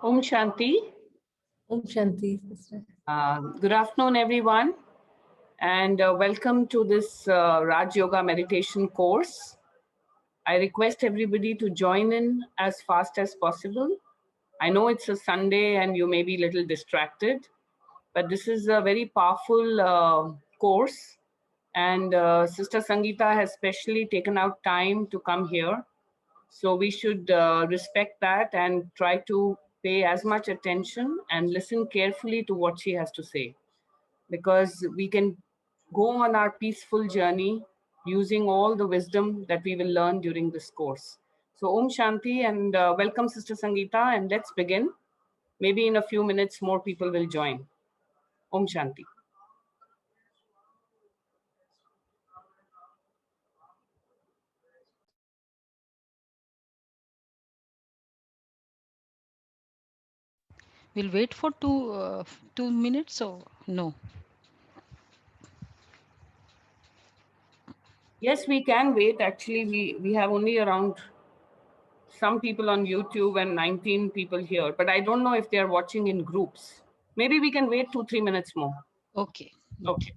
Om Shanti. Om Shanti. Good afternoon, everyone, and welcome to this Raj Yoga meditation course. I request everybody to join in as fast as possible. I know it's a Sunday and you may be a little distracted, but this is a very powerful course, and Sister Sangeeta has specially taken out time to come here. So we should respect that and try to pay as much attention and listen carefully to what she has to say, because we can go on our peaceful journey using all the wisdom that we will learn during this course. So Om Shanti, and welcome Sister Sangeeta, and let's begin. Maybe in a few minutes more people will join. Om Shanti. We'll wait for 2 minutes or no? Yes, we can wait. Actually, we have only around some people on YouTube and 19 people here, but I don't know if they are watching in groups. Maybe we can wait 2-3 minutes more. Okay. Okay.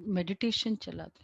Meditation चला दे.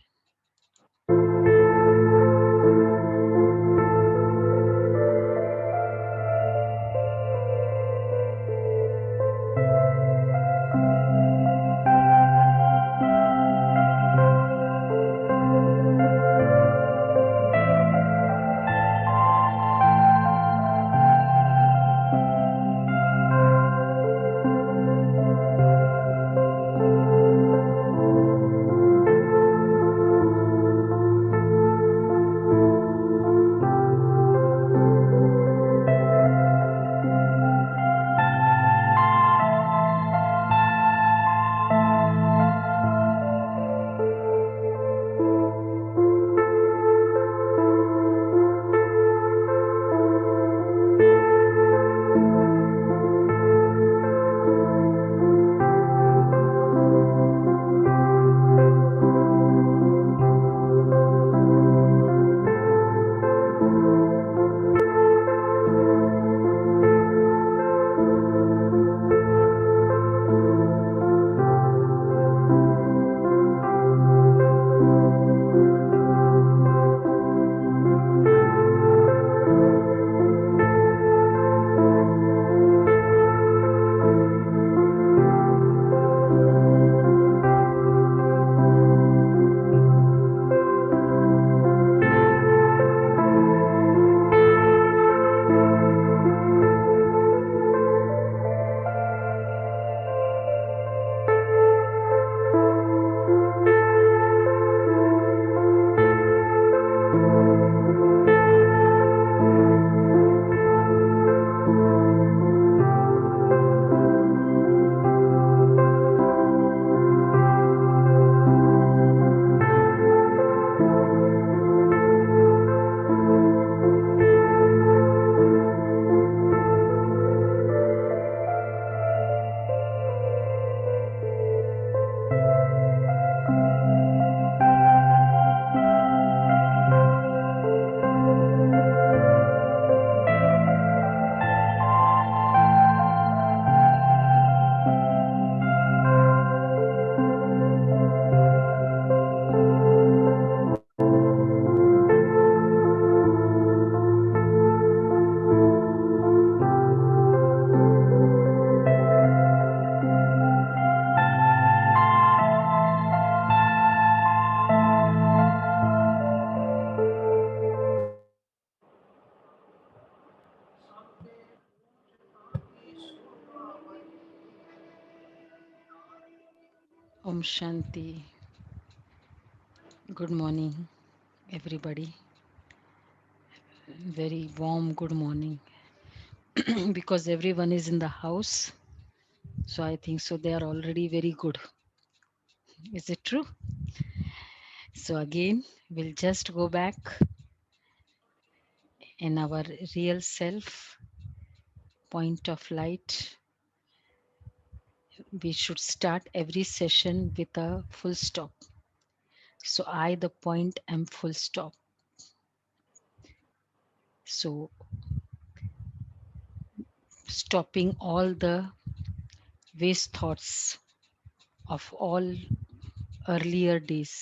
Om Shanti. Good morning, everybody. Very warm good morning. Because everyone is in the house. So I think so they are already very good. Is it true? So again, we'll just go back in our real self, point of light. We should start every session with a full stop. So I, the point, am full stop. So stopping all the waste thoughts of all earlier days.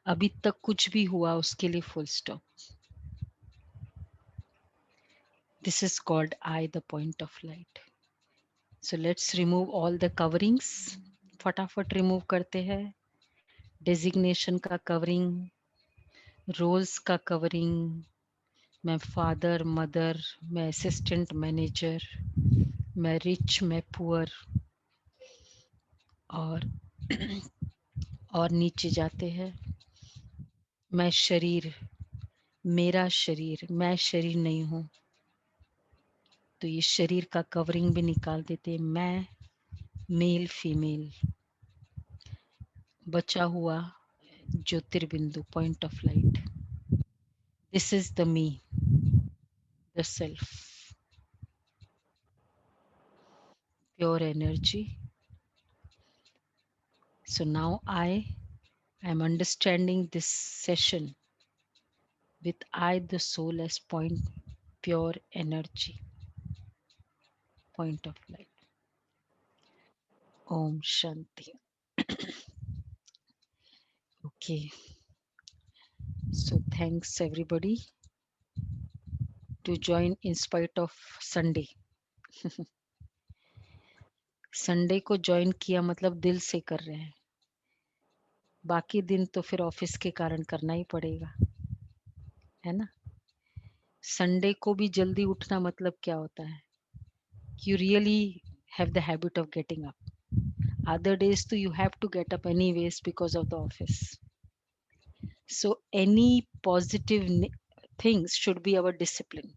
अभी तक कुछ भी हुआ उसके लिए full stop. This is called I, the point of light. So let's remove all the coverings. फटाफट remove करते हैं. Designation का covering, roles का covering. मैं father, mother, मैं assistant manager, मैं rich, मैं poor. और नीचे जाते हैं. मैं शरीर, मेरा शरीर, मैं शरीर नहीं हूँ. तो ये शरीर का कवरिंग भी निकाल देते. मैं मेल फीमेल, बचा हुआ ज्योतिर्बिंदु, point of light. This is the me, the self, pure energy. So now I am understanding this session with I, the soul, as point, pure energy, point of light. Om Shanti. Okay. So thanks everybody to join in spite of Sunday. Sunday को join किया मतलब दिल से कर रहे हैं. बाकी दिन तो फिर ऑफिस के कारण करना ही पड़ेगा, है ना. संडे को भी जल्दी उठना मतलब क्या होता है? You really have the habit of getting up. Other days too you have to get up anyways because of the office. So any positive things should be our discipline.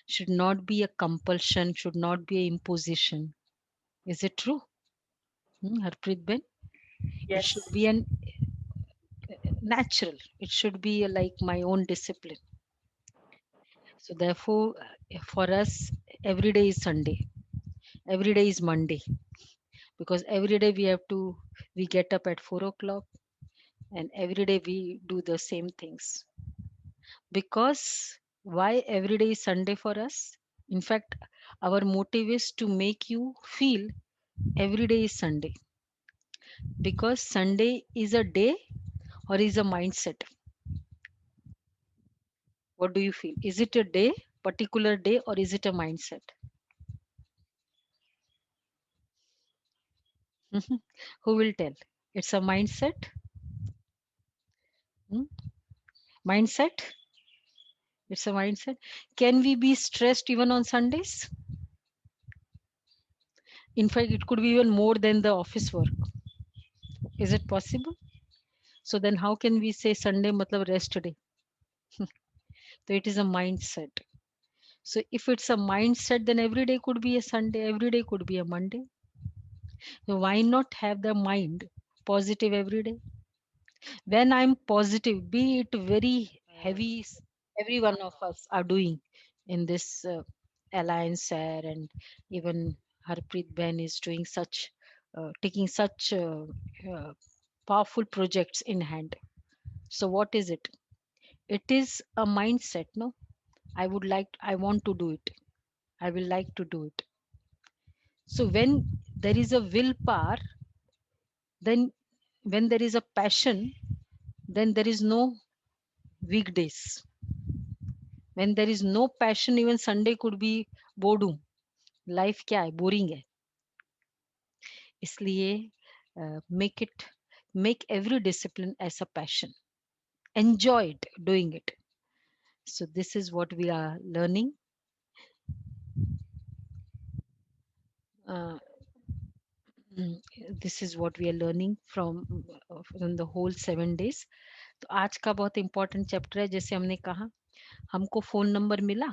Should not be a compulsion, should not be an imposition. Is it true? Harpreet Ben? It Yes. should be an natural. It should be like my own discipline. So therefore, for us, every day is Sunday. Every day is Monday. Because every day we get up at 4 o'clock and every day we do the same things. Because why every day is Sunday for us? In fact, our motive is to make you feel every day is Sunday. Because Sunday is a day or is a mindset. What do you feel? Is it a day, particular day, or is it a mindset? Who will tell? It's a mindset. Mindset. It's a mindset. Can we be stressed even on Sundays? In fact, it could be even more than the office work. Is it possible? So then how can we say Sunday matlab rest day? So it is a mindset. So if it's a mindset, then every day could be a Sunday, every day could be a Monday. So why not have the mind positive every day? When I'm positive, be it very heavy, every one of us are doing in this alliance air, and even Harpreet Ben is doing such, taking such powerful projects in hand. So what is it? It is a mindset, no? I want to do it. I will like to do it. So when there is a willpower, then when there is a passion, then there is no weekdays. When there is no passion, even Sunday could be boredom. Life क्या है? Boring है. इसलिए make every discipline as a passion. Enjoy it, doing it. So this is what we are learning. This is what we are learning from the whole 7 days. तो आज का बहुत important chapter है. जैसे हमने कहा, हमको phone number मिला.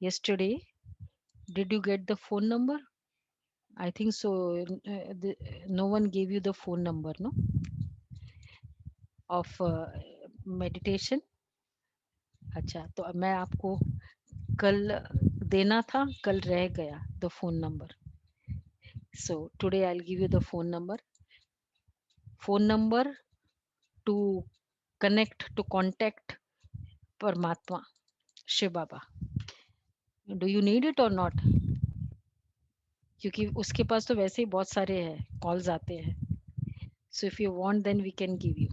Yesterday, did you get the phone number? I think so. No one gave you the phone number, no? Of meditation. अच्छा, तो मैं आपको कल देना था, कल रह गया the phone number. So today I'll give you the phone number. Phone number to connect, to contact Paramatma. Shiv Baba, do you need it और नॉट? क्योंकि उसके पास तो वैसे ही बहुत सारे हैं, कॉल्स आते हैं. So if you want, then we can give you.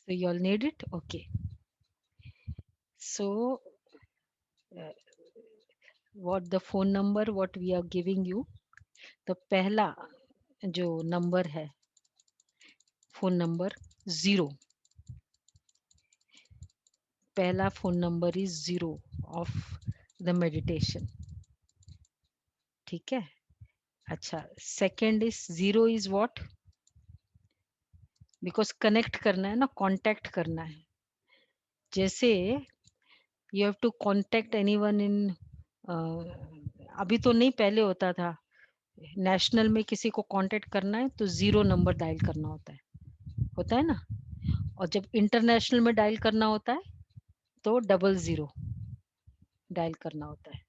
So you all need it? Okay. So uh, what the phone number, what we are giving you, the पहला जो number है, phone number 0. पहला phone number is 0 of the meditation. ठीक है? अच्छा, second is 0 is what? Because connect करना है ना, contact करना है. जैसे you have to contact anyone in अभी तो नहीं, पहले होता था, नेशनल में किसी को कांटेक्ट करना है तो 0 नंबर डायल करना होता है ना. और जब इंटरनेशनल में डायल करना होता है तो 00 डायल करना होता है.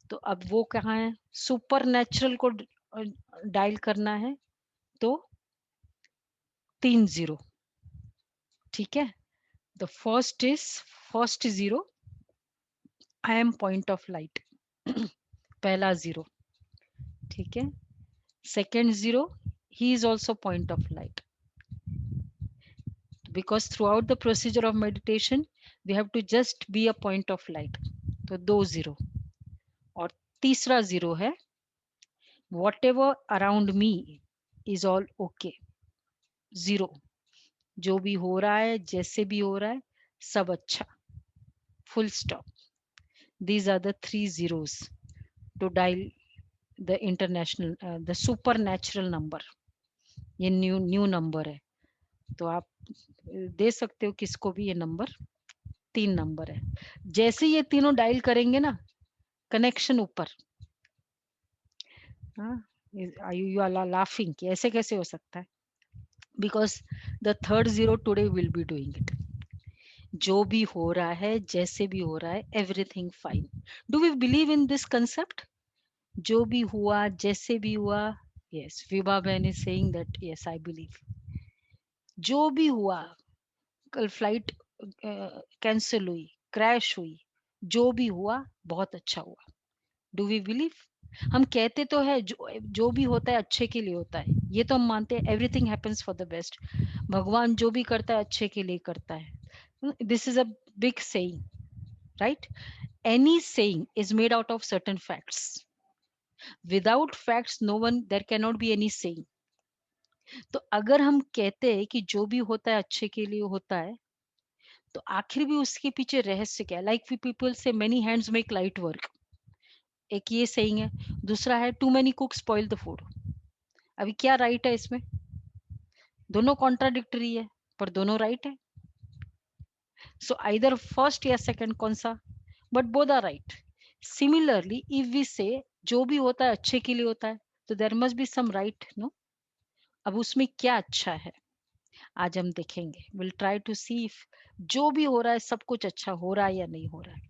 तो अब वो कहाँ है, सुपर नेचुरल को डायल करना है तो 30. ठीक है. The first 0, I am point of light. पहला 0. ठीक है. Second 0, he is also point of light, because throughout the procedure of meditation we have to just be a point of light. तो 2 0. और तीसरा 0 है whatever around me is all okay. 0, जो भी हो रहा है, जैसे भी हो रहा है, सब अच्छा. Full stop. These are the 3 zeros to dial the international the supernatural number. ये न्यू नंबर है, तो आप दे सकते हो किसको भी. ये नंबर 3 नंबर है. जैसे ये तीनों डायल करेंगे ना, कनेक्शन ऊपर. यू आर लाफिंग कि ऐसे कैसे हो सकता है? Because the third 0 today will be doing it. जो भी हो रहा है, जैसे भी हो रहा है, everything fine. Do we believe in this concept? जो भी हुआ, जैसे भी हुआ. यस, विभा बहन is saying that yes, I believe. जो भी हुआ, कल फ्लाइट कैंसिल हुई, क्रैश हुई, जो भी हुआ बहुत अच्छा हुआ. Do we believe? हम कहते तो है जो भी होता है अच्छे के लिए होता है, ये तो हम मानते हैं. Everything happens for the best. भगवान जो भी करता है अच्छे के लिए करता है. This is a big saying, right? Any saying is made out of certain facts. Without facts no one, there can not be any saying. तो अगर हम कहते हैं कि जो भी होता है अच्छे के लिए होता है, तो आखिर भी उसके पीछे रहस्य क्या है? लाइक वी पीपल से many hands make light work. एक ये सेइंग है. दूसरा है too many cook spoil the food. अभी क्या राइट है इसमें? दोनों कॉन्ट्राडिक्टरी है, पर दोनों राइट है. सो आइदर फर्स्ट या सेकंड, कौन सा? But both are right. Similarly if we say जो भी होता है अच्छे के लिए होता है, तो there must be some right, no? अब उसमें क्या अच्छा है, आज हम देखेंगे. Will try to see if जो भी हो रहा है सब कुछ अच्छा हो रहा है या नहीं हो रहा है.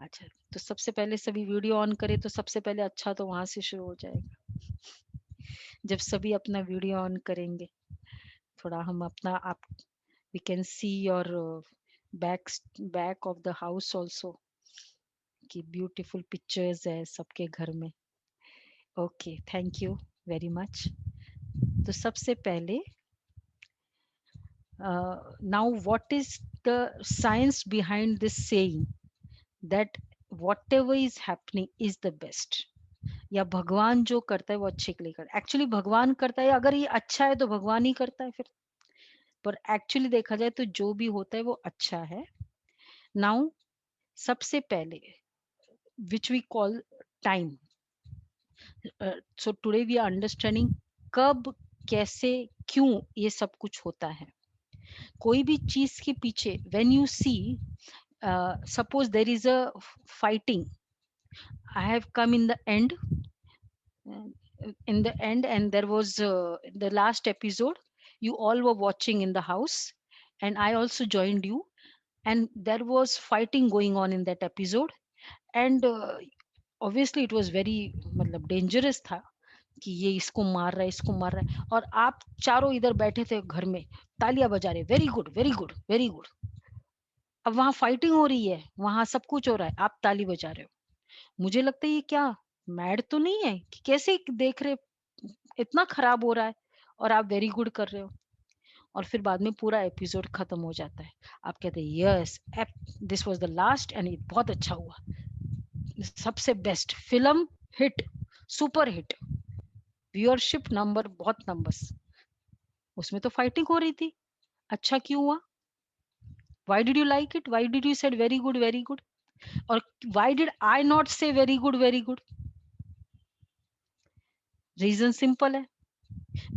अच्छा, तो सबसे पहले सभी वीडियो ऑन करें, तो सबसे पहले अच्छा तो वहां से शुरू हो जाएगा. जब सभी अपना वीडियो ऑन करेंगे, थोड़ा हम अपना आप we can see your back of the house also, कि beautiful pictures है सबके घर में. Okay, thank you very much. तो सबसे पहले now what is the science behind this saying that whatever is happening is the best? या भगवान जो करता है वो अच्छे के लिए करता है. एक्चुअली भगवान करता है, अगर ये अच्छा है तो भगवान ही करता है फिर. पर एक्चुअली देखा जाए तो जो भी होता है वो अच्छा है. नाउ सबसे पहले which we call time. So today we are understanding कब, कैसे, क्यों ये सब कुछ होता है. कोई भी चीज के पीछे when you see suppose there is a fighting. I have come in the end and there was the last episode you all were watching in the house, and I also joined you, and there was fighting going on in that episode. And obviously it was very, मतलब dangerous था कि ये इसको मार रहा है, इसको मार रहा है, और आप चारों इधर बैठे थे घर में, तालियां बजा रहे, very good very good very good. अब वहां फाइटिंग हो रही है, वहां सब कुछ हो रहा है, आप ताली बजा रहे हो। मुझे लगता है ये क्या मैड तो नहीं है कि कैसे देख रहे, इतना खराब हो रहा है और आप वेरी गुड कर रहे हो। और फिर बाद में पूरा एपिसोड खत्म हो जाता है, आप कहते हैं yes this was the last and ये बहुत अच्छा हुआ, सबसे best film, hit, super hit, viewership number, बहुत नंबर्स। उसमें तो फाइटिंग हो रही थी, अच्छा क्यों हुआ? Why did you like it? Why did you said very good, very good? और why did I not say very good, very good? Reason simple है,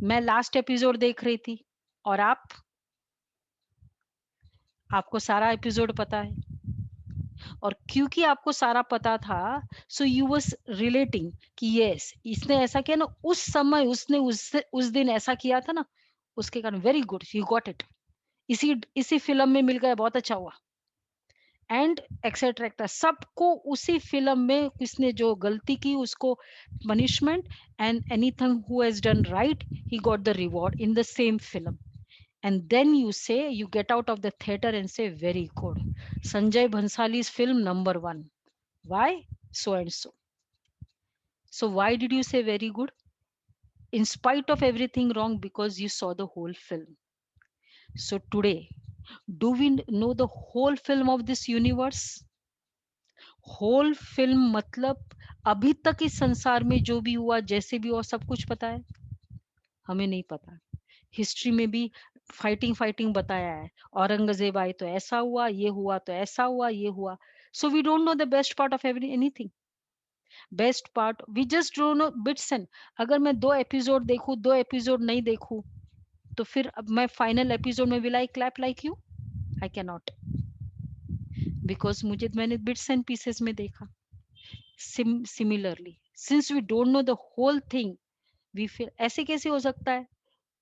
मैं लास्ट एपिसोड देख रही थी और आपको सारा एपिसोड पता है, और क्योंकि आपको सारा पता था, सो यू वाज रिलेटिंग कि यस इसने ऐसा किया ना उस समय, उसने उस दिन ऐसा किया था ना, उसके कारण very good you got it, इसी फिल्म में मिल गया, बहुत अच्छा हुआ, एंड एक्सेट्रा सबको उसी फिल्म में किसने जो गलती की उसको punishment, and anything who has done right he got the reward in the same film. And then you say, you get out of the theater and say, very good. Sanjay Bhansali's film number 1. Why? So and so. So why did you say very good? In spite of everything wrong, because you saw the whole film. So today, do we know the whole film of this universe? Whole film मतलब अभी तक इस संसार में जो भी हुआ, जैसे भी हुआ, सब कुछ पता है? हमें नहीं पता। हिस्ट्री में भी फाइटिंग फाइटिंग बताया है, औरंगजेब आई तो ऐसा हुआ, ये हुआ तो ऐसा हुआ, ये हुआ। So we don't know the best part of anything. Best part we just don't know bits and. अगर मैं 2 एपिसोड देखूं, 2 एपिसोड नहीं देखूं, तो फिर अब मैं फाइनल एपिसोड में will I clap like you? I can not, because मैंने बिट्स एंड पीसेस में देखा। Similarly since we don't know the whole thing, we feel ऐसे कैसे हो सकता है?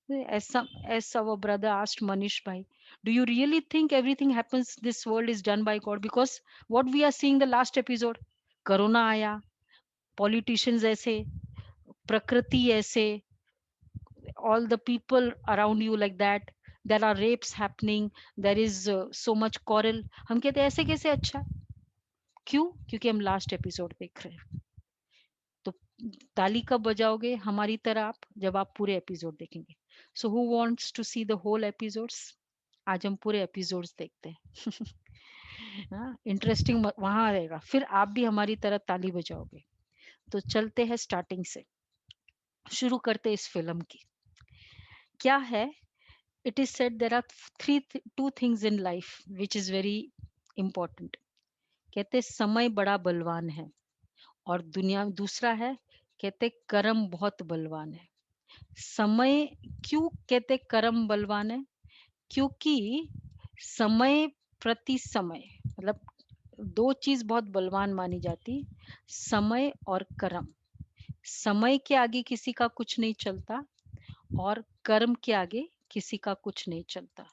As our brother asked Manish Bhai, do you really think everything happens this world is done by God? Because what we are seeing the last episode, corona आया, politicians ऐसे, प्रकृति ऐसे, all the people around you like that, there are rapes happening, there is so much quarrel, हम कहते हैं ऐसे कैसे अच्छा? क्यों? क्योंकि हम लास्ट एपिसोड देख रहे हैं। तो ताली कब बजाओगे हमारी तरह आप? जब आप पूरे एपिसोड देखेंगे। So who wants to see the whole episodes? आज हम पूरे एपिसोड्स देखते हैं। हाँ, इंटरेस्टिंग वहां रहेगा, फिर आप भी हमारी तरह ताली बजाओगे। तो चलते हैं स्टार्टिंग से, शुरू करते इस फिल्म की। क्या है? It is said there are two things in life which is very important. कहते समय बड़ा बलवान है, और दुनिया दूसरा है, कहते कर्म बहुत बलवान है। समय क्यों कहते कर्म बलवान है? क्योंकि समय प्रति समय, मतलब 2 चीज बहुत बलवान मानी जाती, समय और कर्म। समय के आगे किसी का कुछ नहीं चलता, और कर्म के आगे किसी का कुछ नहीं चलता,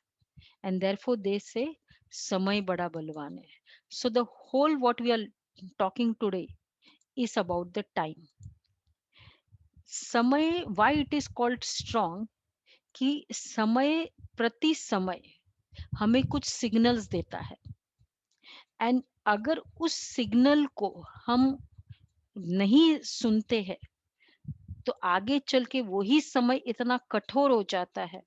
एंड देयरफॉर दे से समय बड़ा बलवान है। So the whole what we are talking today is about the time. समय, why it is called strong, कि समय प्रति समय हमें कुछ सिग्नल्स देता है, एंड अगर उस सिग्नल को हम नहीं सुनते हैं, तो आगे चल के वही समय इतना कठोर हो जाता है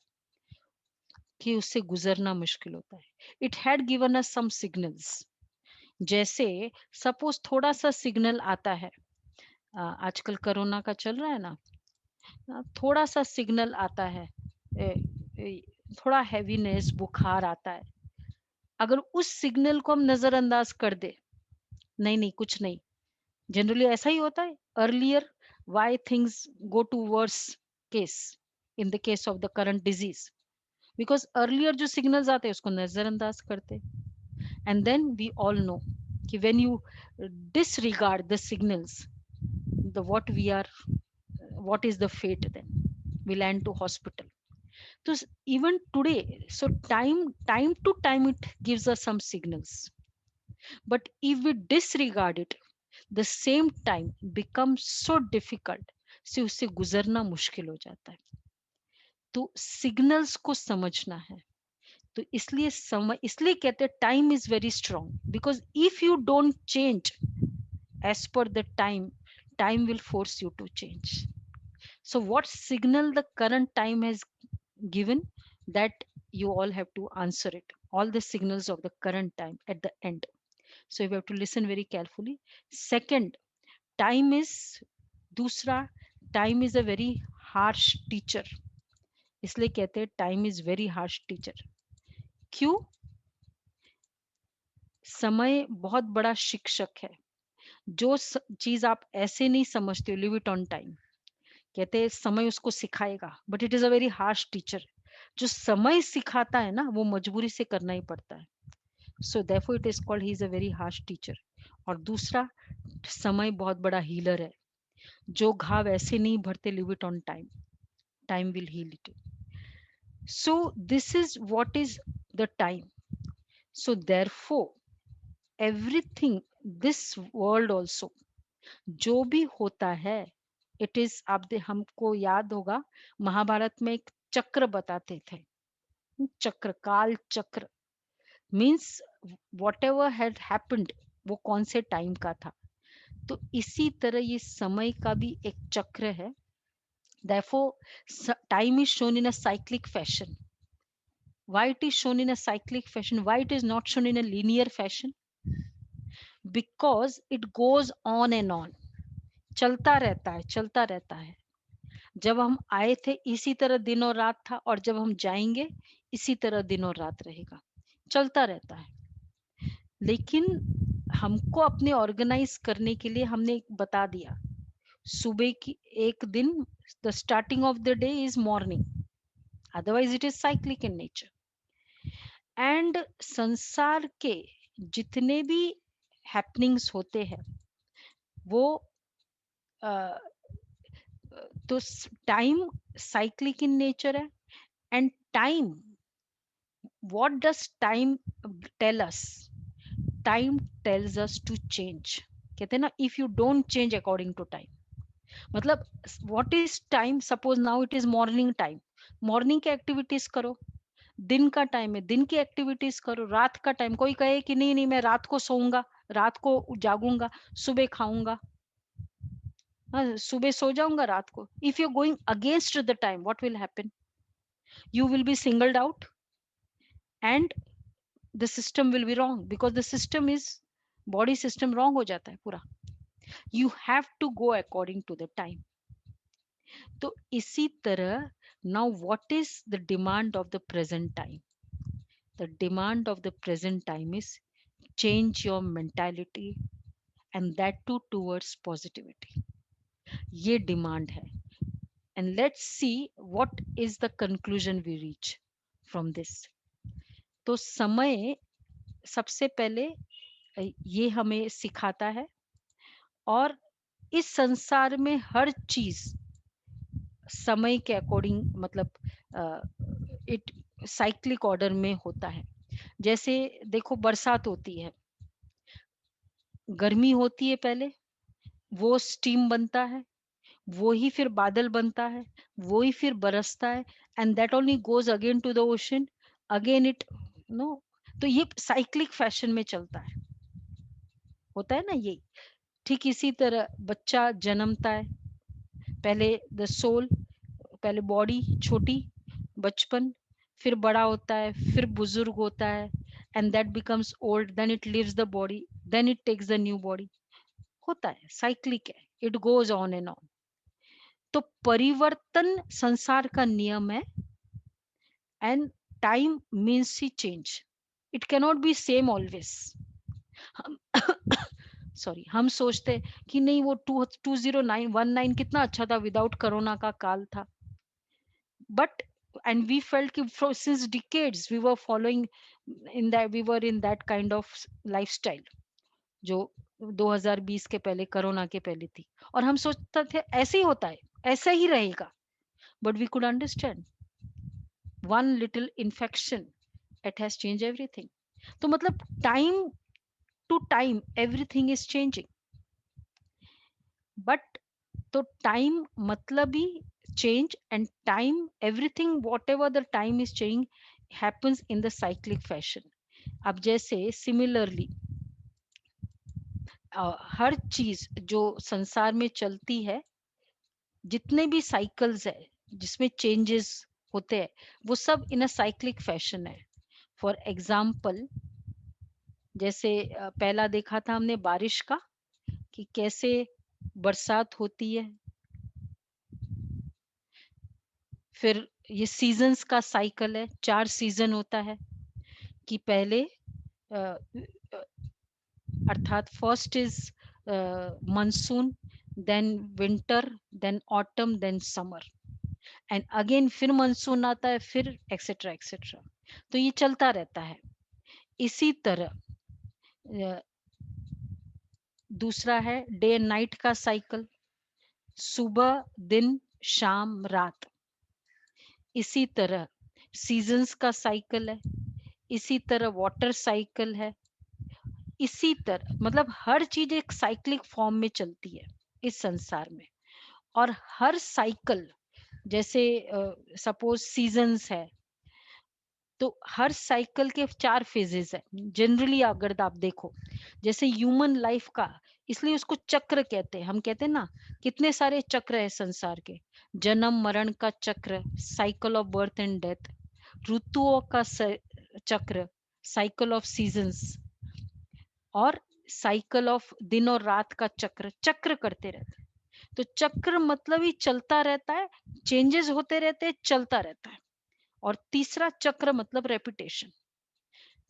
कि उससे गुजरना मुश्किल होता है। It had given us some signals, जैसे सपोज थोड़ा सा सिग्नल आता है, आजकल कोरोना का चल रहा है ना, थोड़ा सा सिग्नल आता है, थोड़ा हैवीनेस, बुखार आता है, अगर उस सिग्नल को हम नजरअंदाज कर दे, नहीं नहीं कुछ नहीं, जनरली ऐसा ही होता है। Earlier why things go to worse case in the case of the current disease, because earlier जो सिग्नल्स आते हैं उसको नजरअंदाज करते, and then we all know कि when you disregard the signals, the what is the fate, then we land to hospital. So even today, so time to time it gives us some signals, but if we disregard it, the same time becomes so difficult, से उससे गुजरना मुश्किल हो जाता है। तो signals को समझना है तो इसलिए समय, इसलिए कहते हैं time is very strong, because if you don't change as per the time, time will force you to change. So what signal the current time has given, that you all have to answer it, all the signals of the current time at the end. So you have to listen very carefully. Second, time is, दूसरा, time is a very harsh teacher. इसलिए कहते हैं time is very harsh teacher. क्यों? समय बहुत बड़ा शिक्षक है. जो चीज आप ऐसे नहीं समझते हो, लिव इट ऑन टाइम. कहते हैं समय उसको सिखाएगा, but it is a very harsh teacher. जो समय सिखाता है ना, वो मजबूरी से करना ही पड़ता है. So therefore it is called he is a very harsh teacher. और दूसरा, समय बहुत बड़ा हीलर है. जो घाव ऐसे नहीं भरते, leave it on time, time will heal it. So this is what is the time. So therefore everything, this world also, जो भी होता है, इट इज, आप हमको याद होगा महाभारत में एक चक्र बताते थे. चक्र, काल चक्र means what ever had happened, वो कौन से टाइम का था. तो इसी तरह ये समय का भी एक चक्र है. therefore time is shown in a cyclic fashion. Why it is shown in a cyclic fashion? Why it is not shown in a linear fashion? Because it goes on and on. चलता रहता है, चलता रहता है. जब हम आए थे इसी तरह दिन और रात था, और जब हम जाएंगे इसी तरह दिन और रात रहेगा. चलता रहता है. लेकिन हमको अपने ऑर्गेनाइज करने के लिए हमने एक बता दिया, सुबह की एक दिन, the starting of the day is morning, otherwise it is cyclic in nature. And संसार के जितने भी हैपनिंग्स होते हैं, वो तो टाइम साइक्लिक इन नेचर है. And time, what does time tell us? Time tells us to change. कहते हैं ना, if you don't change according to time. मतलब what is time? Suppose now it is morning time. Morning के activities करो. दिन का time है, दिन की एक्टिविटीज करो. रात का टाइम, कोई कहे कि नहीं नहीं मैं रात को सोऊंगा, रात को जागूंगा, सुबह खाऊंगा, सुबह सो जाऊंगा रात को. If you going against the time, what will happen? You will be singled out and the system will be wrong, because the system is, body system wrong हो जाता है पूरा. You have to go according to the time. तो इसी तरह, now what is the demand of the present time? The demand of the present time is change your mentality, and that too towards positivity. ये demand है. And let's see what is the conclusion we reach from this. तो समय सबसे पहले ये हमें सिखाता है, और इस संसार में हर चीज समय के अकॉर्डिंग, मतलब इट साइक्लिक ऑर्डर में होता है. जैसे देखो, बरसात होती है, गर्मी होती है पहले, वो स्टीम बनता है, वो ही फिर बादल बनता है, वो ही फिर बरसता है, and that only goes again to the ocean, again it no. तो ये साइक्लिक फैशन में चलता है, होता है ना ये. ठीक इसी तरह बच्चा जन्मता है, पहले द सोल, पहले बॉडी छोटी, बचपन, फिर बड़ा होता है, फिर बुजुर्ग होता है, and that becomes old, then it leaves the body, then it takes the new body. होता है, साइक्लिक है, it goes on and on. तो परिवर्तन संसार का नियम है. एंड टाइम मीन्स ही change. It cannot be same always. हम सॉरी, हम सोचते कि नहीं वो 2019 कितना अच्छा था, विदाउट कोरोना का काल था. बट and we felt कि since decades we were following in that, we were in that kind of lifestyle जो 2020 के पहले, कोरोना के पहले थी. और हम सोचते थे ऐसे ही होता है, ऐसा ही रहेगा. But we could understand one little infection, it has changed everything. तो मतलब time to time everything is changing. But तो time मतलब ही change, and time, everything whatever the time is changing happens in the cyclic fashion. अब जैसे similarly हर चीज जो संसार में चलती है, जितने भी साइकिल्स है जिसमें चेंजेस होते हैं, वो सब इन अ साइक्लिक फैशन है. फॉर एग्जाम्पल, जैसे पहला देखा था हमने बारिश का, कि कैसे बरसात होती है. फिर ये सीजन्स का साइकिल है, 4 सीजन होता है, कि पहले अर्थात first is monsoon, then winter, then autumn, then summer, and again फिर मानसून आता है, फिर एक्सेट्रा एक्सेट्रा. तो ये चलता रहता है. इसी तरह दूसरा है डे एंड नाइट का साइकिल, सुबह दिन शाम रात. इसी तरह सीजन्स का साइकिल है, इसी तरह वाटर साइकिल है. इसी तरह मतलब हर चीज एक साइक्लिक फॉर्म में चलती है इस संसार में. और हर साइकिल, जैसे सपोज सीजन्स है, तो हर साइकिल के 4 फेजेस है जनरली. अगर आप देखो जैसे ह्यूमन लाइफ का, इसलिए उसको चक्र कहते हैं. हम कहते हैं ना, कितने सारे चक्र है संसार के. जन्म मरण का चक्र, cycle of birth and death. ऋतुओं का चक्र, साइकिल ऑफ सीजन्स. और साइकिल ऑफ दिन और रात का चक्र. चक्र करते रहते हैं. तो चक्र मतलब ही चलता रहता है, चेंजेस होते रहते हैं, चलता रहता है. और तीसरा चक्र मतलब रेपिटेशन.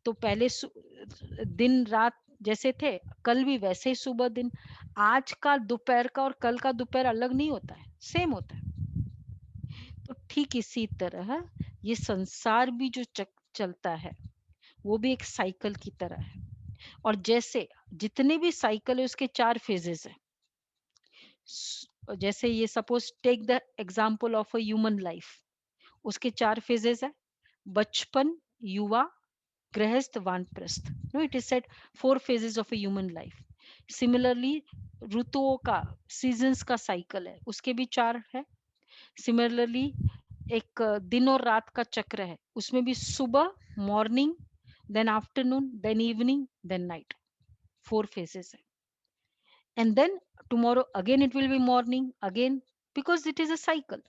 तो पहले दिन रात जैसे थे, कल भी वैसे ही सुबह दिन. आज का दोपहर का और कल का दोपहर अलग नहीं होता है, सेम होता है. तो ठीक इसी तरह ये संसार भी जो चलता है, वो भी एक साइकिल की तरह है. और जैसे जितने भी साइकिल है उसके 4 फेजेस है. जैसे ये suppose take the example of a human life, उसके 4 फेजेस है. बचपन, युवा, गृहस्थ, वानप्रस्थ. No, it is said 4 phases of a human life. Similarly, ऋतुओं का, सीजन्स का साइकिल है, उसके भी 4 है. सिमिलरली एक दिन और रात का चक्र है, उसमें भी सुबह, morning, then afternoon, then evening, then night. 4 phases है. And then tomorrow again it will be morning again, because it is a cycle.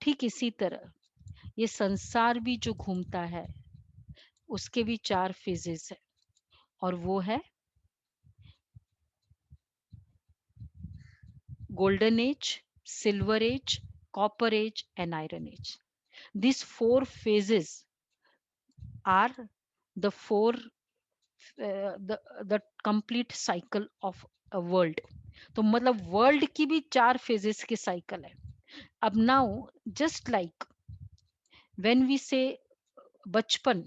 ठीक इसी तरह ये संसार भी जो घूमता है, उसके भी 4 phases है. और वो है golden age, silver age, copper age and iron age. These 4 phases are the 4 the complete cycle of a world. तो मतलब वर्ल्ड की भी 4 phases की साइकिल है. अब now just like when we say बचपन,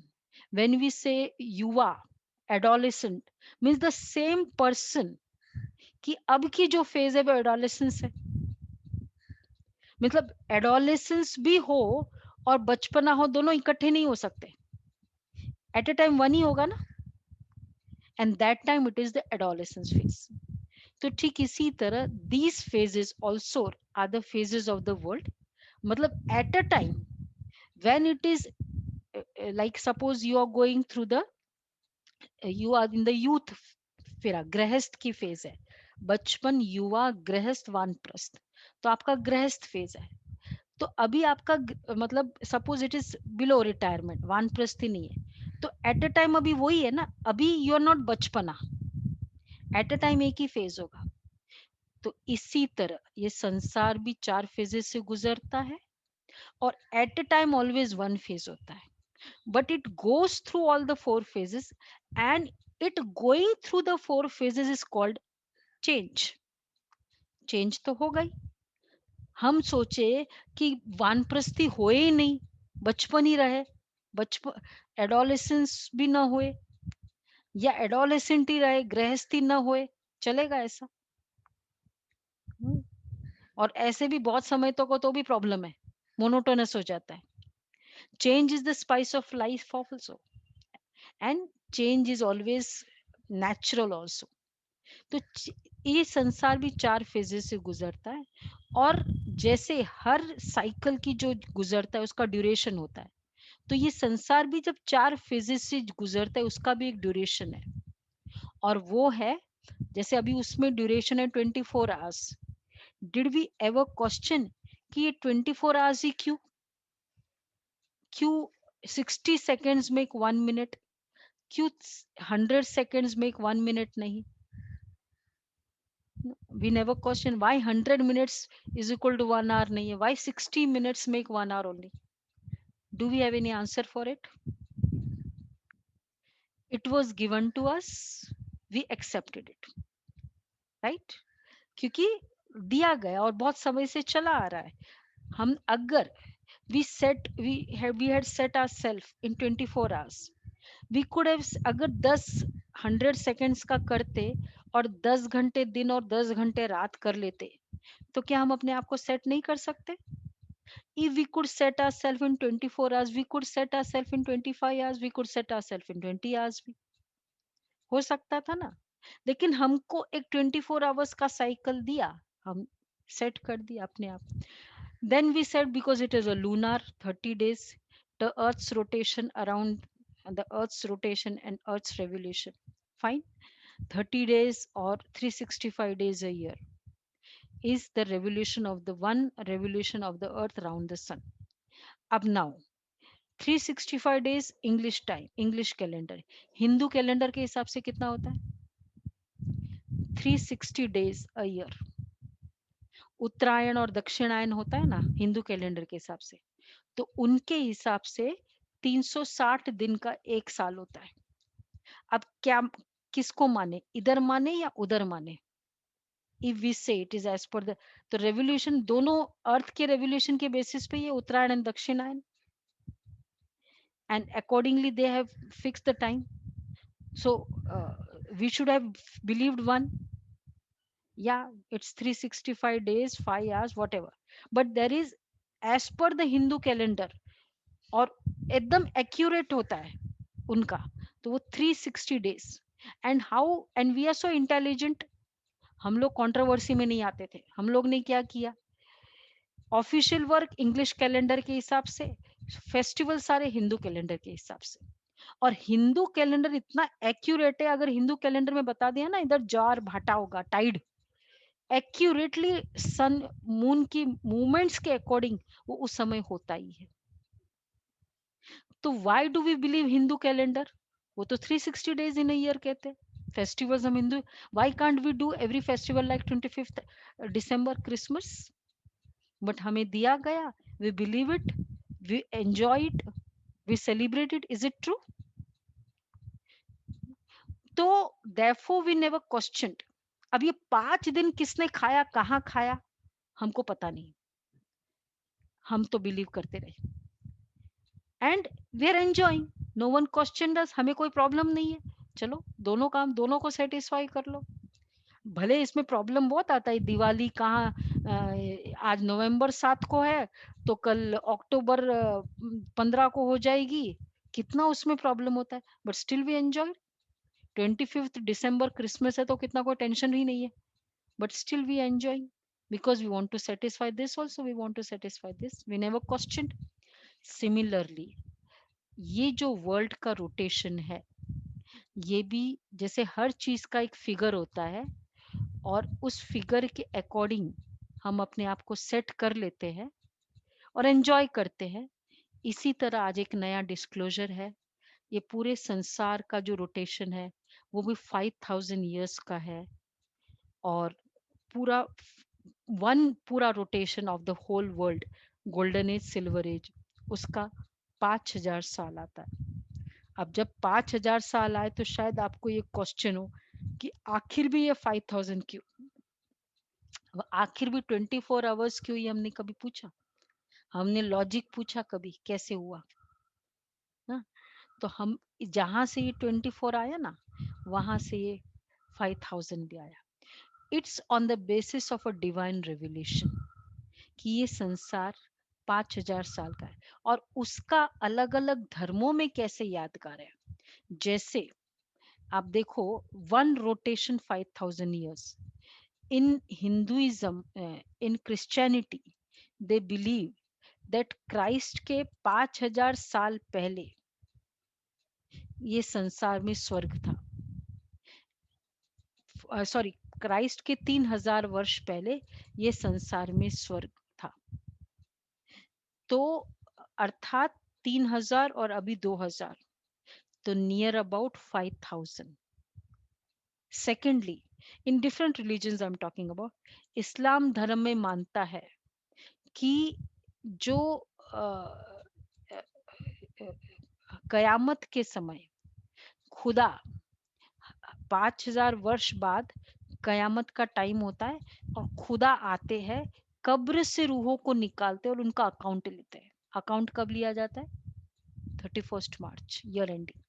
when we say युवा, adolescent, means the same person, कि अब की जो फेज है वो एडोलेसेंस है. मतलब एडोलेसेंस भी हो और बचपना हो, दोनों इकट्ठे नहीं हो सकते. एट अ टाइम वन ही होगा ना, and that time it is the adolescence phase. तो ठीक इसी तरह these phases also are the phases of the world. मतलब at a time when it is like suppose you are going through the you are in the youth फेरा, गृहस्थ की phase है. बचपन, युवा, गृहस्थ, वानप्रस्थ. तो आपका गृहस्थ फेज है. तो अभी आपका मतलब suppose it is below retirement, वानप्रस्थी नहीं है, तो एट अ टाइम अभी वही है ना. अभी यू आर नॉट बचपना, एट अ टाइम एक ही फेज होगा. तो इसी तरह ये संसार भी 4 फेजेस से गुजरता है, और eight a time always one phase होता है. But it goes through all the 4 phases, and it going through the 4 phases is called change. Change तो हो गई. हम सोचे कि वानप्रस्थी होए ही नहीं, बचपन ही रहे, बचपन एडोलेसेंस भी ना हुए, या एडोलेसेंट ही रहे, गृहस्थी ना हुए, चलेगा ऐसा? और ऐसे भी बहुत समय तो को तो भी प्रॉब्लम है, मोनोटोनस हो जाता है. Change is the spice of life also, and change is always natural also. तो ये संसार भी 4 फेजेस से गुजरता है. और जैसे हर साइकिल की जो गुजरता है उसका ड्यूरेशन होता है, तो ये संसार भी जब 4 फेजेस से गुजरता है उसका भी एक ड्यूरेशन है, और वो है जैसे अभी उसमें ड्यूरेशन है 24 hours. Did we ever question कि ये 24 आवर्स ही क्यों, क्यों 60 सेकेंड्स में 1 मिनट, क्यों 100 सेकेंड्स में 1 मिनट नहीं? We never question why 100 minutes is equal to 1 hour नहीं है, why 60 minutes make 1 hour only? Do we have any answer for it? It was given to us, we accepted it, right? क्योंकि दिया गया और बहुत समय से चला आ रहा है। हम अगर we had set ourselves in 24 hours, we could have, अगर 100 seconds का करते और 10 घंटे दिन और 10 घंटे रात कर लेते, तो क्या हम अपने आप को सेट नहीं कर सकते? If we could set ourselves in 24 hours, we could set ourselves in 25 hours, we could set ourselves in 20 hours भी हो सकता था ना। लेकिन हमको एक 24 आवर्स का साइकिल दिया, हम सेट कर दिया अपने आप। Then we said because it is a lunar 30 days, the earth's rotation around the earth's rotation and earth's revolution, fine, 30 days or 365 days a year is the revolution of the one revolution of the earth around the sun. अब now 365 days English time, English calendar, Hindu calendar के हिसाब से कितना होता है? 360 days a year। उत्तरायण और दक्षिणायन होता है ना हिंदू कैलेंडर के हिसाब से, तो उनके हिसाब से 360 दिन का एक साल होता है। अब क्या किसको माने, इधर माने या उधर माने? If we say it is as per the, तो रेवोल्यूशन दोनों अर्थ के रेवोल्यूशन के बेसिस पे ये उत्तरायण एंड दक्षिणायन, and accordingly they have fix the time. So we should have believed one. Yeah, it's 365 days, 5 hours, whatever. But there is, as per the Hindu calendar, और एकदम accurate होता है उनका, तो वो 360 days। And how, and we are so intelligent, हम लोग controversy में नहीं आते थे। हम लोग ने क्या किया, ऑफिशियल वर्क इंग्लिश कैलेंडर के हिसाब से, फेस्टिवल सारे हिंदू कैलेंडर के हिसाब से। और हिंदू कैलेंडर इतना एक्यूरेट है, अगर हिंदू कैलेंडर में बता दिया ना इधर जार भाटा होगा, टाइड, एक्यूरेटली सन मून की मूवमेंट्स के अकॉर्डिंग वो उस समय होता ही है। तो why do we believe Hindu calendar? वो तो 360 डेज इन अ ईयर कहते हैं। फेस्टिवल्स हम Hindu, why can't we do every festival like 25 December Christmas? But हमें दिया गया, we believe it, we enjoy it, we celebrate it. Is it true? तो therefore we never questioned। अब ये 5 दिन किसने खाया, कहाँ खाया, हमको पता नहीं, हम तो बिलीव करते रहे and we are enjoying, no one question us, हमें कोई प्रॉब्लम नहीं है। चलो दोनों काम दोनों को सेटिस्फाई कर लो। भले इसमें प्रॉब्लम बहुत आता है, दिवाली कहाँ आज नवंबर 7 को है तो कल अक्टूबर 15 को हो जाएगी, कितना उसमें प्रॉब्लम होता है, but still we enjoy. 25 December Christmas है तो कितना कोई टेंशन ही नहीं है, but still we enjoy because we want to satisfy this also, we want to satisfy this, we never questioned। Similarly ये जो वर्ल्ड का रोटेशन है, ये भी जैसे हर चीज का एक फिगर होता है और उस फिगर के अकॉर्डिंग हम अपने आप को सेट कर लेते हैं और एंजॉय करते हैं। इसी तरह आज एक नया डिस्क्लोजर है, ये पूरे संसार का जो रोटेशन है वो भी 5000 ईयर्स का है, और पूरा पूरा rotation of the whole world, golden age silver age, उसका 5000 साल आता है। अब जब 5000 साल आए तो शायद आपको ये क्वेश्चन हो कि आखिर भी ये 5000 क्यों, आखिर भी 24 आवर्स क्यों, ये हमने कभी पूछा? हमने लॉजिक पूछा कभी कैसे हुआ ना? तो हम जहां से ये 24 आया ना, वहां से ये 5000 भी आया। It's on the basis of a divine revolution कि ये संसार 5000 साल का है, और उसका अलग अलग धर्मों में कैसे यादगार है। जैसे आप देखो, one rotation 5000 years in Hinduism, in Christianity they believe that Christ के 5000 साल पहले ये संसार में स्वर्ग था. सॉरी, क्राइस्ट के 3000 वर्ष पहले ये संसार में स्वर्ग था. तो अर्थात 3000 और अभी 2000, तो near about 5000. Secondly, in different religions I am talking about, Islam धर्म में मानता है कि जो कयामत के समय खुदा 5000 वर्ष बाद कयामत का टाइम होता है और खुदा आते हैं, कब्र से रूहों को निकालते हैं और उनका अकाउंट लेते हैं. अकाउंट कब लिया जाता है? 31 मार्च, ईयर एंडिंग.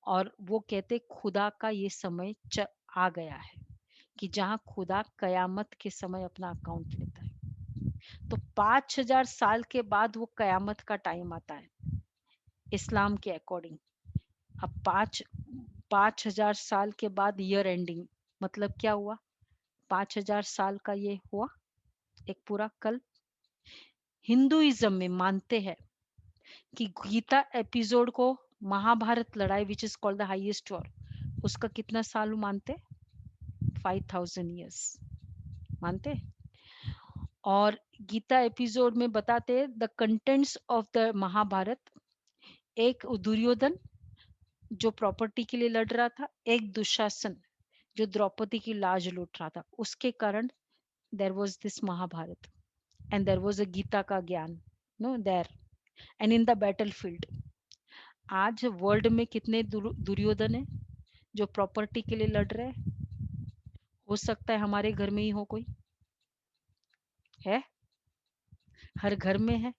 और वो कहते खुदा का ये समय आ गया है कि जहां खुदा कयामत के समय अपना अकाउंट लेता है. तो 5000 साल के बाद वो कयामत का टाइम आता है इस्लाम के अकॉर्डिंग. अब 5000 साल के बाद ईयर एंडिंग मतलब क्या हुआ? 5000 साल का ये हुआ एक पूरा कल्प. हिंदुइज्म में मानते हैं कि गीता एपिसोड को महाभारत लड़ाई विच is called the highest war, उसका कितना साल मानते? 5000 years मानते. और गीता एपिसोड में बताते the contents of the Mahabharata. एक दुर्योधन जो प्रॉपर्टी के लिए लड़ रहा था, एक दुशासन जो द्रौपदी की लाज लूट रहा था. उसके कारण there was this Mahabharata and there was a Gita का ज्ञान no there and in the battlefield. आज वर्ल्ड में कितने दुर्योधन है जो प्रॉपर्टी के लिए लड़ रहे हैं? हो सकता है हमारे घर में ही हो कोई है, हर घर में है.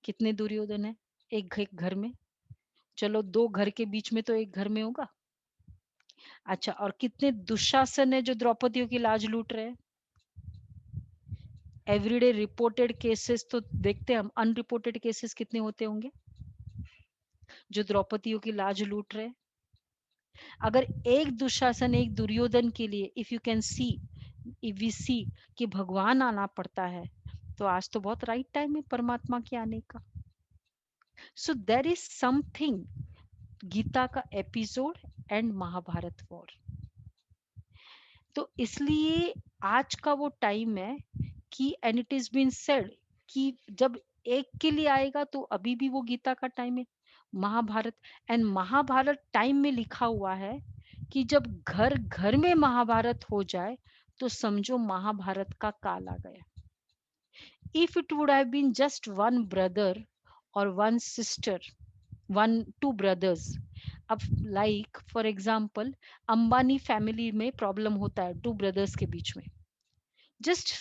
कितने दुर्योधन है एक घर में? चलो 2 घर के बीच में तो एक घर में होगा. अच्छा, और कितने दुशासन है जो द्रौपदियों की लाज लूट रहे हैं? एवरीडे रिपोर्टेड केसेस तो देखते हैं हम, अनरिपोर्टेड केसेस कितने होते होंगे जो द्रौपदियों की लाज लूट रहे हैं. अगर एक दुशासन एक दुर्योधन के लिए if you can see, if we see कि भगवान आना पड़ता है, तो आज तो बहुत राइट टाइम है परमात्मा के आने का. So there is something Gita का एपिसोड एंड महाभारत वॉर. तो इसलिए आज का वो टाइम है कि and it is been said कि जब एक के लिए आएगा तो अभी भी वो गीता का टाइम है, महाभारत. एंड महाभारत टाइम में लिखा हुआ है कि जब घर घर में महाभारत हो जाए तो समझो महाभारत का काल आ गया. If it would have been just one brother और वन सिस्टर, two brothers, अब like for example Ambani family में प्रॉब्लम होता है 2 ब्रदर्स के बीच में. Just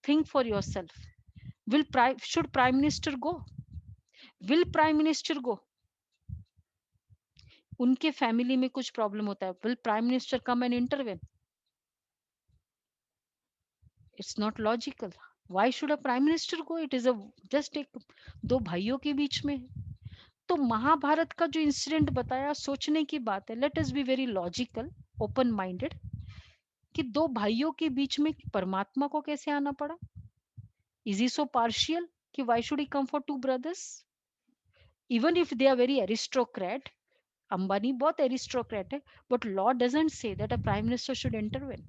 think for yourself, should prime minister go? Will prime minister go? उनके family में कुछ प्रॉब्लम होता है, will prime minister come and intervene? It's not logical. Why should a prime minister go? It is a just एक 2 भाइयों के बीच में. तो महाभारत का जो इंसिडेंट बताया, सोचने की बात है. Let us be very logical, open minded, कि 2 भाइयों के बीच में परमात्मा को कैसे आना पड़ा? इज ही सो पार्शियल कि why should he come for 2 brothers? Even if they are very aristocrat, Ambani बहुत एरिस्टोक्रेट है, but law doesn't say that a prime minister should intervene.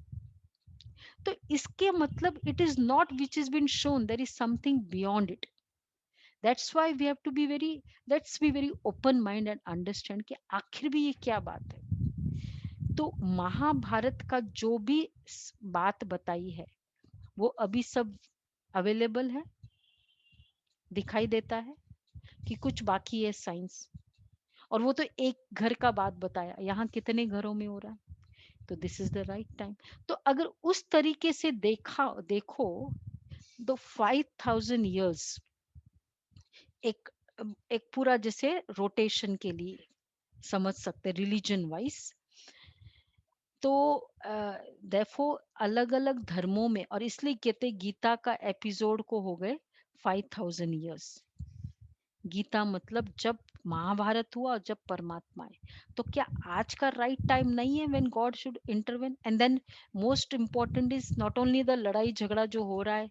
तो इसके मतलब it is not which is been shown, there is something beyond it. That's why we have to be very, let's be very open mind and understand कि आखिर भी ये क्या बात है. तो महाभारत का जो भी बात बताई है वो अभी सब अवेलेबल है, दिखाई देता है कि कुछ बाकी है साइंस. और वो तो एक घर का बात बताया, यहाँ कितने घरों में हो रहा है. तो this is the right time. तो अगर उस तरीके से देखो तो 5000 years एक एक पूरा जैसे रोटेशन के लिए समझ सकते रिलीजन वाइज. तो देयरफॉर अलग अलग धर्मों में, और इसलिए कहते गीता का एपिसोड को हो गए 5000 years. गीता मतलब जब महाभारत हुआ और जब परमात्मा है. तो क्या आज का राइट टाइम नहीं है when God should intervene? And then most important is not only the लड़ाई झगड़ा जो हो रहा है,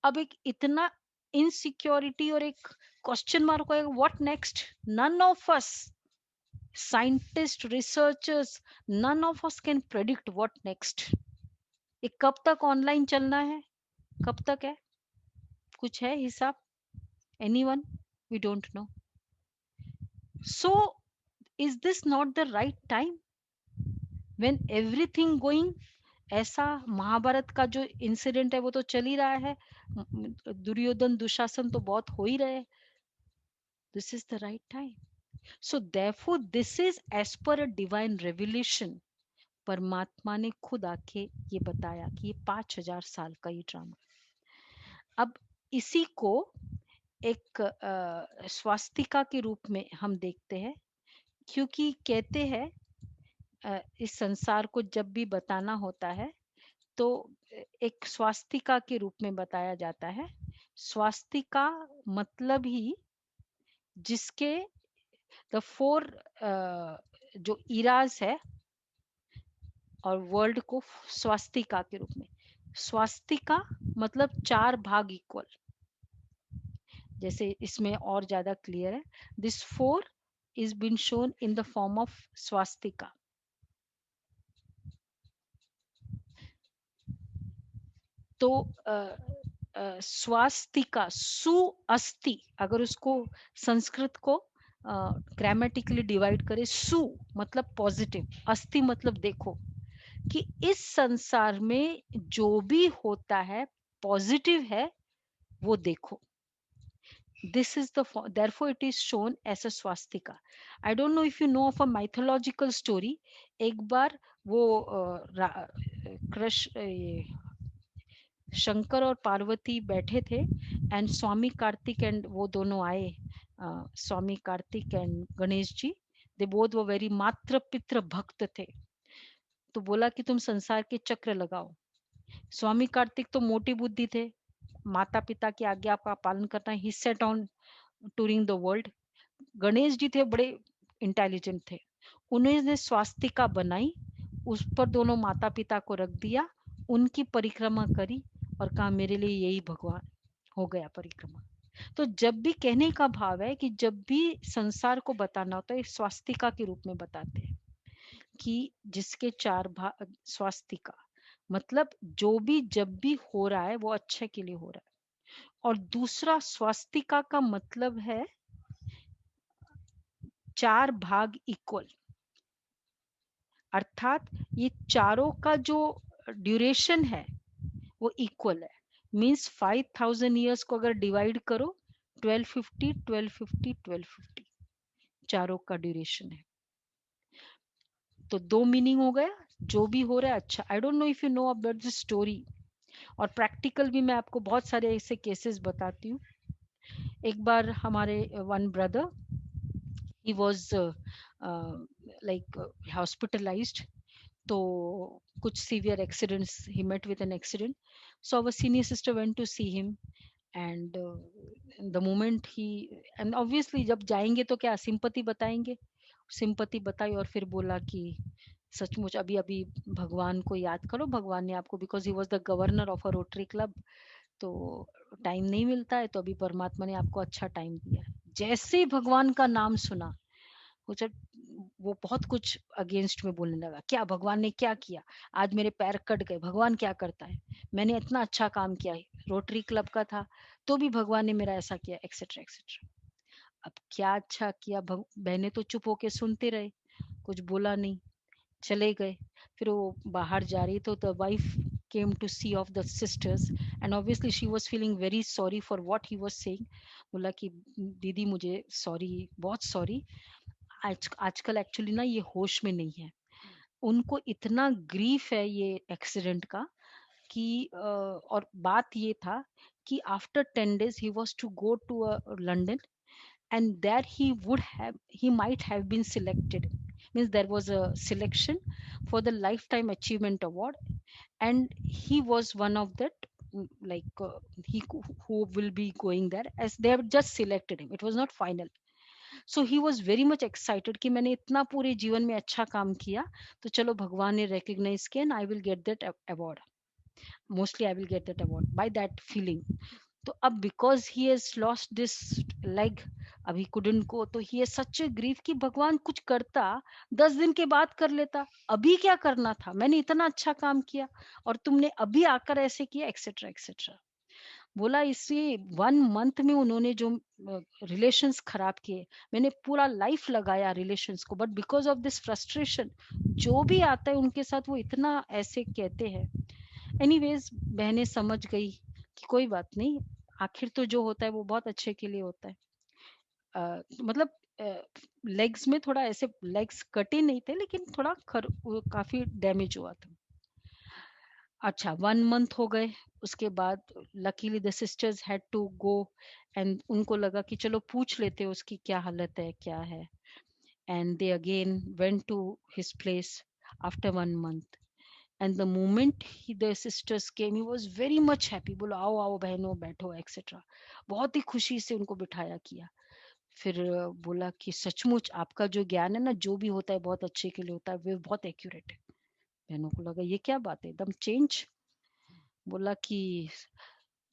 अब एक इतना इनसिक्योरिटी और एक क्वेश्चन मार्क होगा, what next? None of us scientist, researchers, none of us can predict what next. ये कब तक ऑनलाइन चलना है, कब तक है, कुछ है हिसाब? Anyone? We don't know. So is this not the right time when everything going? ऐसा महाभारत का जो इंसिडेंट है वो तो चल ही रहा है, दुर्योधन दुशासन तो बहुत हो ही रहे. This is the right time. So therefore this is as per a divine revolution. परमात्मा ने खुद आके ये बताया कि ये 5000 साल का ये ड्रामा. अब इसी को एक स्वास्तिका के रूप में हम देखते हैं, क्योंकि कहते हैं इस संसार को जब भी बताना होता है तो एक स्वास्तिका के रूप में बताया जाता है. स्वास्तिका मतलब ही जिसके द 4 जो इराज है और वर्ल्ड को स्वास्तिका के रूप में. स्वास्तिका मतलब 4 भाग इक्वल. जैसे इसमें और ज्यादा क्लियर है, this 4 is been shown in the form of swastika. तो स्वास्तिका, सु अस्ति, अगर उसको संस्कृत को ग्रामेटिकली डिवाइड करे, सु मतलब पॉजिटिव, अस्ति मतलब देखो कि इस संसार में जो भी होता है पॉजिटिव है वो देखो. This is the therefore it is shown as a swastika. I don't know if you know of a mythological story. एक बार वो शंकर और पार्वती बैठे थे एंड स्वामी कार्तिक एंड वो दोनों आए, Swami Kartik and Ganesh ji. They both were very मात्र पित्र भक्त थे. तो बोला कि तुम संसार के चक्र लगाओ. स्वामी कार्तिक तो मोटी बुद्धि थे, माता पिता की आज्ञा का पालन करना, he set on touring the world. Ganesh ji थे, बड़े इंटेलिजेंट थे. उन्होंने स्वास्तिका बनाई, उस पर दोनों माता पिता को रख दिया, उनकी परिक्रमा करी और कहा मेरे लिए यही भगवान. हो गया परिक्रमा. तो जब भी कहने का भाव है कि जब भी संसार को बताना होता है स्वास्तिका के रूप में बताते हैं कि जिसके 4 भाग. स्वास्तिका मतलब जो भी जब भी हो रहा है वो अच्छे के लिए हो रहा है. और दूसरा स्वास्तिका का मतलब है 4 भाग इक्वल, अर्थात ये चारों का जो ड्यूरेशन है वो इक्वल है. मींस 5000 इयर्स को अगर डिवाइड करो 1250 1250 1250 चारों का ड्यूरेशन है. तो 2 मीनिंग हो गया, जो भी हो रहा है अच्छा. I don't know if you know about this story, और प्रैक्टिकल भी मैं आपको बहुत सारे ऐसे केसेस बताती हूँ. एक बार हमारे one brother, he was like hospitalized. तो कुछ severe accidents, he met with an accident. So our senior sister went to see him and the moment he, and obviously जब जाएंगे तो क्या सिंपति बताएंगे, सिंपति बताई और फिर बोला कि सचमुच अभी अभी भगवान को याद करो, भगवान ने आपको, because he was the governor of a rotary club, तो टाइम नहीं मिलता है, तो अभी परमात्मा ने आपको अच्छा टाइम दिया. जैसे ही भगवान का नाम सुना वो बहुत कुछ अगेंस्ट में बोलने लगा. क्या भगवान ने क्या किया, आज मेरे पैर कट गए, भगवान क्या करता है, मैंने इतना अच्छा काम किया, रोटरी क्लब का था तो भी भगवान ने मेरा ऐसा किया, एक्सेट्रा एक्सेट्रा. अब क्या अच्छा किया, बहने तो चुप होके सुनते रहे, कुछ बोला नहीं, चले गए. फिर वो बाहर जा रही तो the wife came to see of the sisters and obviously she was feeling very sorry for what he was saying. बोला कि दीदी मुझे सॉरी, बहुत सॉरी, आजकल एक्चुअली ना ये होश में नहीं है. उनको इतना ग्रीफ है ये एक्सीडेंट का कि और बात ये था कि after 10 days he was to go to London and there he might have been selected. Means there was a selection for the lifetime achievement award and he was one of that, like who will be going there, as they have just selected him, it was not final. So he was very much excited कि मैंने इतना पूरे जीवन में अच्छा काम किया तो चलो भगवान ने recognize किया and I will get that award, mostly I will get that award, by that feeling. तो अब because he has lost this leg, अभी कुडंट गो, तो he has such A grief कि भगवान कुछ करता 10 दिन के बाद कर लेता, अभी क्या करना था, मैंने इतना अच्छा काम किया और तुमने अभी आकर ऐसे किया, एक्सेट्रा एक्सेट्रा। बोला इसी 1 मंथ में उन्होंने जो रिलेशंस खराब किए, मैंने पूरा लाइफ लगाया रिलेशंस को, but because of this frustration जो भी आता है उनके साथ वो इतना ऐसे कहते हैं। एनीवेज बहनें समझ गई कि कोई बात नहीं, आखिर तो जो होता है वो बहुत अच्छे के लिए होता है। मतलब लेग्स में थोड़ा ऐसे, लेग्स कटे नहीं थे लेकिन थोड़ा काफी डैमेज हुआ था। अच्छा 1 मंथ हो गए, उसके बाद luckily the sisters had to go, and उनको लगा कि चलो पूछ लेते उसकी क्या हालत है क्या है, and they again went to his place after 1 month. And the moment the sisters came he was very much happy, बोलो आओ आओ बहनों बैठो एक्सेट्रा, बहुत ही खुशी से उनको बिठाया किया। फिर बोला कि सचमुच आपका जो ज्ञान है ना, जो भी होता है बहुत अच्छे के लिए होता है, वो बहुत एक्यूरेट है। बहनों को लगा ये क्या बात है, एकदम चेंज। बोला कि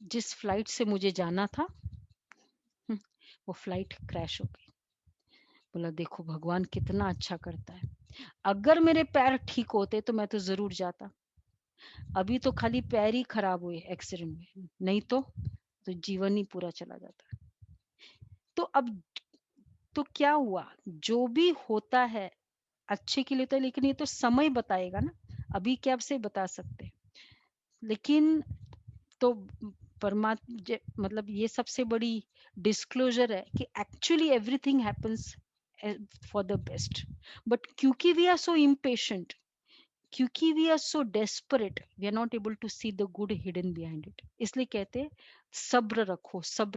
जिस फ्लाइट से मुझे जाना था वो फ्लाइट क्रैश हो गई। बोला देखो भगवान कितना अच्छा करता है, अगर मेरे पैर ठीक होते तो मैं तो जरूर जाता, अभी तो खाली पैर ही खराब हुए एक्सीडेंट में, नहीं तो जीवन ही पूरा चला जाता। तो अब तो क्या हुआ, जो भी होता है अच्छे के लिए तो, लेकिन ये तो समय बताएगा ना, अभी क्या आपसे बता सकते। लेकिन तो परमात्मा मतलब ये सबसे बड़ी डिस्क्लोजर है कि actually everything happens for the best, but क्योंकि वी आर सो इम्पेशेंट, क्योंकि we are so desperate, we are not able to see the good hidden behind it. इसलिए कहते हैं सब्र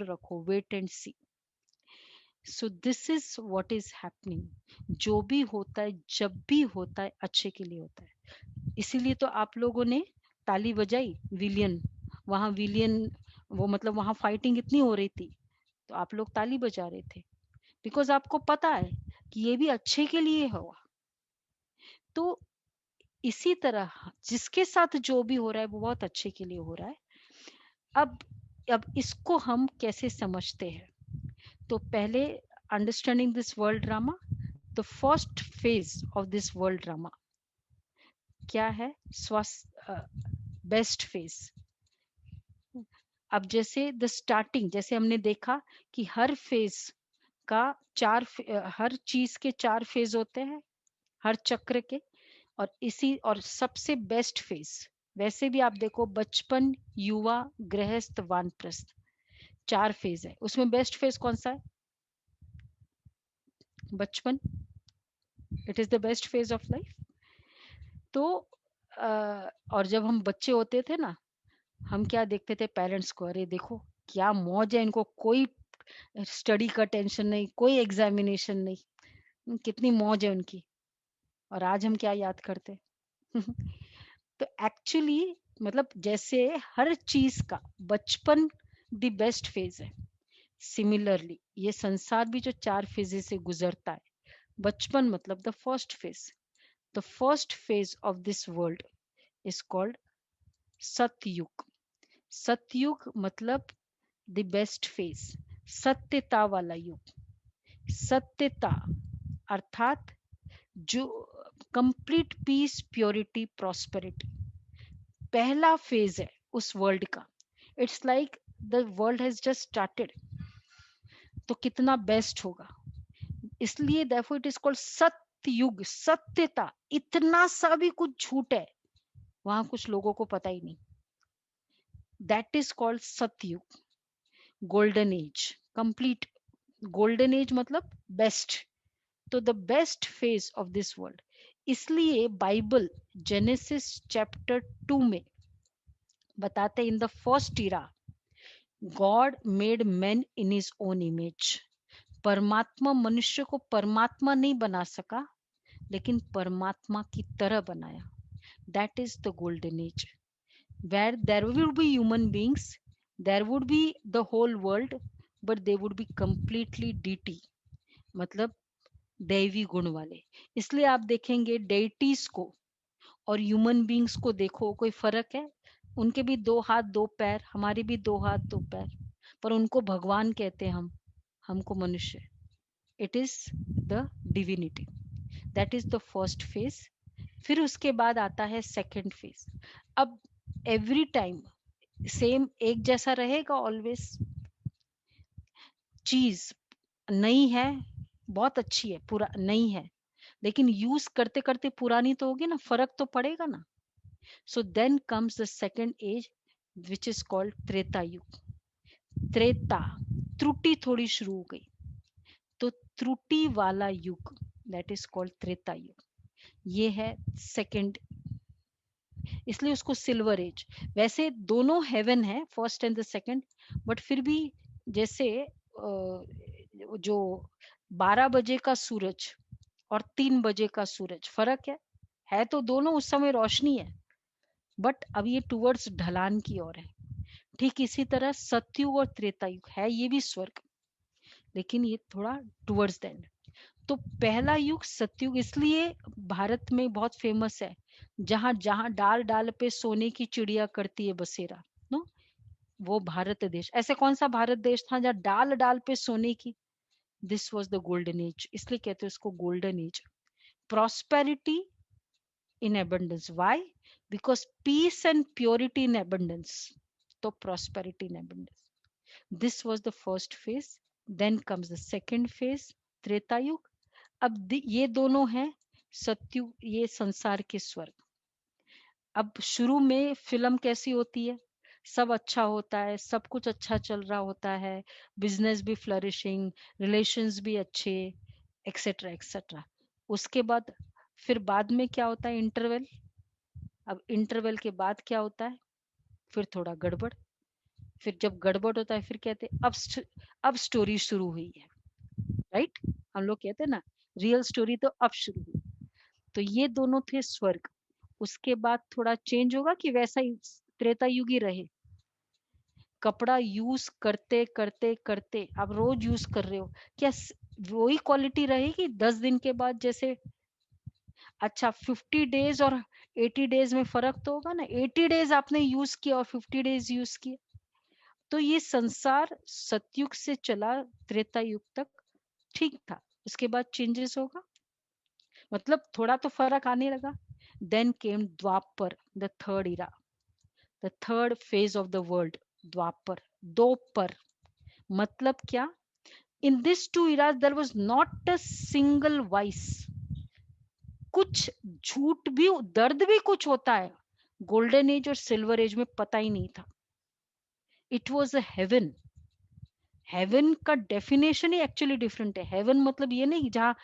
रखो, wait and see. So this is what is happening. जो भी होता है जब भी होता है अच्छे के लिए होता है। इसीलिए तो आप लोगों ने ताली बजाई, विलियन, वहां विलियन, वो मतलब वहां फाइटिंग इतनी हो रही थी तो आप लोग ताली बजा रहे थे, बिकॉज आपको पता है कि ये भी अच्छे के लिए हुआ। तो इसी तरह जिसके साथ जो भी हो रहा है वो बहुत अच्छे के लिए हो रहा है। अब इसको हम कैसे समझते हैं, तो पहले understanding this world drama, the first phase of this world drama क्या है, स्वास्थ्य, बेस्ट फेज। अब जैसे द स्टार्टिंग, जैसे हमने देखा कि हर फेज का हर चीज के 4 फेज होते हैं, हर चक्र के, और सबसे बेस्ट फेज, वैसे भी आप देखो बचपन, युवा, गृहस्थ, वानप्रस्थ, 4 फेज है, उसमें बेस्ट फेज कौन सा है, बचपन, it is the best phase of life. तो और जब हम बच्चे होते थे ना, हम क्या देखते थे पेरेंट्स को, अरे देखो क्या मौज है इनको, कोई स्टडी का टेंशन नहीं, कोई एग्जामिनेशन नहीं, कितनी मौज है उनकी। और आज हम क्या याद करते तो एक्चुअली मतलब जैसे हर चीज का बचपन द बेस्ट फेज है, सिमिलरली ये संसार भी जो 4 फेजेस से गुजरता है, बचपन मतलब the first phase, the first phase of this world is called सतयुग। सतयुग मतलब द बेस्ट फेज, सत्यता वाला युग। सत्यता अर्थात जो कंप्लीट पीस, प्योरिटी, प्रॉस्पेरिटी, पहला फेज है उस वर्ल्ड का। It's like the world has just started, तो कितना बेस्ट होगा। इसलिए देयरफॉर इट इज कॉल्ड सत्ययुग, सत्यता, इतना सा भी कुछ झूठ है वहां कुछ लोगों को पता ही नहीं, that is called Satyug, golden age, complete golden age मतलब बेस्ट। तो the best phase of this world, इसलिए बाइबल जेनेसिस चैप्टर 2 में बताते in the first era God made man in his own image. परमात्मा मनुष्य को परमात्मा नहीं बना सका, लेकिन परमात्मा की तरह बनाया। That is the golden as where there will be human beings, there would be the whole world, but they would be completely deity, मतलब दैवी गुण वाले। इसलिए आप देखेंगे डेइटीज को और ह्यूमन बींग्स को देखो, कोई फर्क है, उनके भी 2 हाथ 2 पैर, हमारे भी 2 हाथ 2 पैर, पर उनको भगवान कहते हैं, हम हमको मनुष्य. It is the divinity. That is the first phase. फिर उसके बाद आता है सेकंड फेज. अब एवरी टाइम सेम एक जैसा रहेगा ऑलवेज. चीज नई है, बहुत अच्छी है, पूरा नई है, लेकिन यूज करते करते पुरानी तो होगी ना, फर्क तो पड़ेगा ना. So then comes the second age which is called Treta Yug. Treta, त्रुटि थोड़ी शुरू हो गई, तो त्रुटि वाला युग, दैट इज कॉल्ड त्रेता युग. ये है सेकंड, इसलिए उसको सिल्वर एज. वैसे दोनों हेवन है, first and the second, but फिर भी जैसे जो 12 बजे का सूरज और 3 बजे का सूरज फर्क है तो दोनों उस समय रोशनी है, बट अब ये टुवर्ड्स ढलान की ओर है. ठीक इसी तरह सतयुग और त्रेता युग है, ये भी स्वर्ग, लेकिन ये थोड़ा टुवर्ड्स द एंड. तो पहला युग सतयुग इसलिए भारत में बहुत फेमस है, जहां जहां डाल डाल पे सोने की चिड़िया करती है बसेरा, नो, वो भारत देश. ऐसे कौन सा भारत देश था जहां डाल डाल पे सोने की? This was the golden as, इसलिए कहते हैं उसको golden age. Prosperity in abundance. Why? Because peace and purity in abundance. So prosperity in abundance. This was the first phase. Then comes the second phase, Treta युग. अब ये दोनों हैं सतयुग, ये संसार के स्वर्ग. अब शुरू में फिल्म कैसी होती है? सब अच्छा होता है, सब कुछ अच्छा चल रहा होता है, बिजनेस भी फ्लरिशिंग, रिलेशंस भी अच्छे, एक्सेट्रा एक्सेट्रा. उसके बाद फिर बाद में क्या होता है? इंटरवल. अब इंटरवल के बाद क्या होता है? फिर थोड़ा गड़बड़. फिर जब गड़बड़ होता है फिर कहते हैं अब स्टोरी शुरू हुई है. राइट, हम लोग कहते हैं ना रियल स्टोरी तो अब शुरू हुई. तो ये दोनों थे स्वर्ग. उसके बाद थोड़ा चेंज होगा कि वैसा ही त्रेता युग ही रहे. कपड़ा यूज करते करते करते आप रोज यूज कर रहे हो, क्या वही क्वालिटी रहेगी 10 दिन के बाद जैसे? अच्छा 50 डेज और 80 डेज में फर्क तो होगा ना. 80 डेज आपने यूज किया और 50 डेज यूज किया. तो ये संसार सतयुग से चला त्रेता युग तक, ठीक था. उसके बाद चेंजेस होगा, मतलब थोड़ा तो फर्क आने लगा. Then came Dwapar, the third era, the third phase of the world. Dwapar, दो पर, मतलब क्या? In this two eras there was not a single vice. कुछ झूठ भी, दर्द भी कुछ होता है. गोल्डन एज और सिल्वर एज में पता ही नहीं था. It was a heaven. Heaven का डेफिनेशन ही एक्चुअली डिफरेंट है. हेवन मतलब ये नहीं जहाँ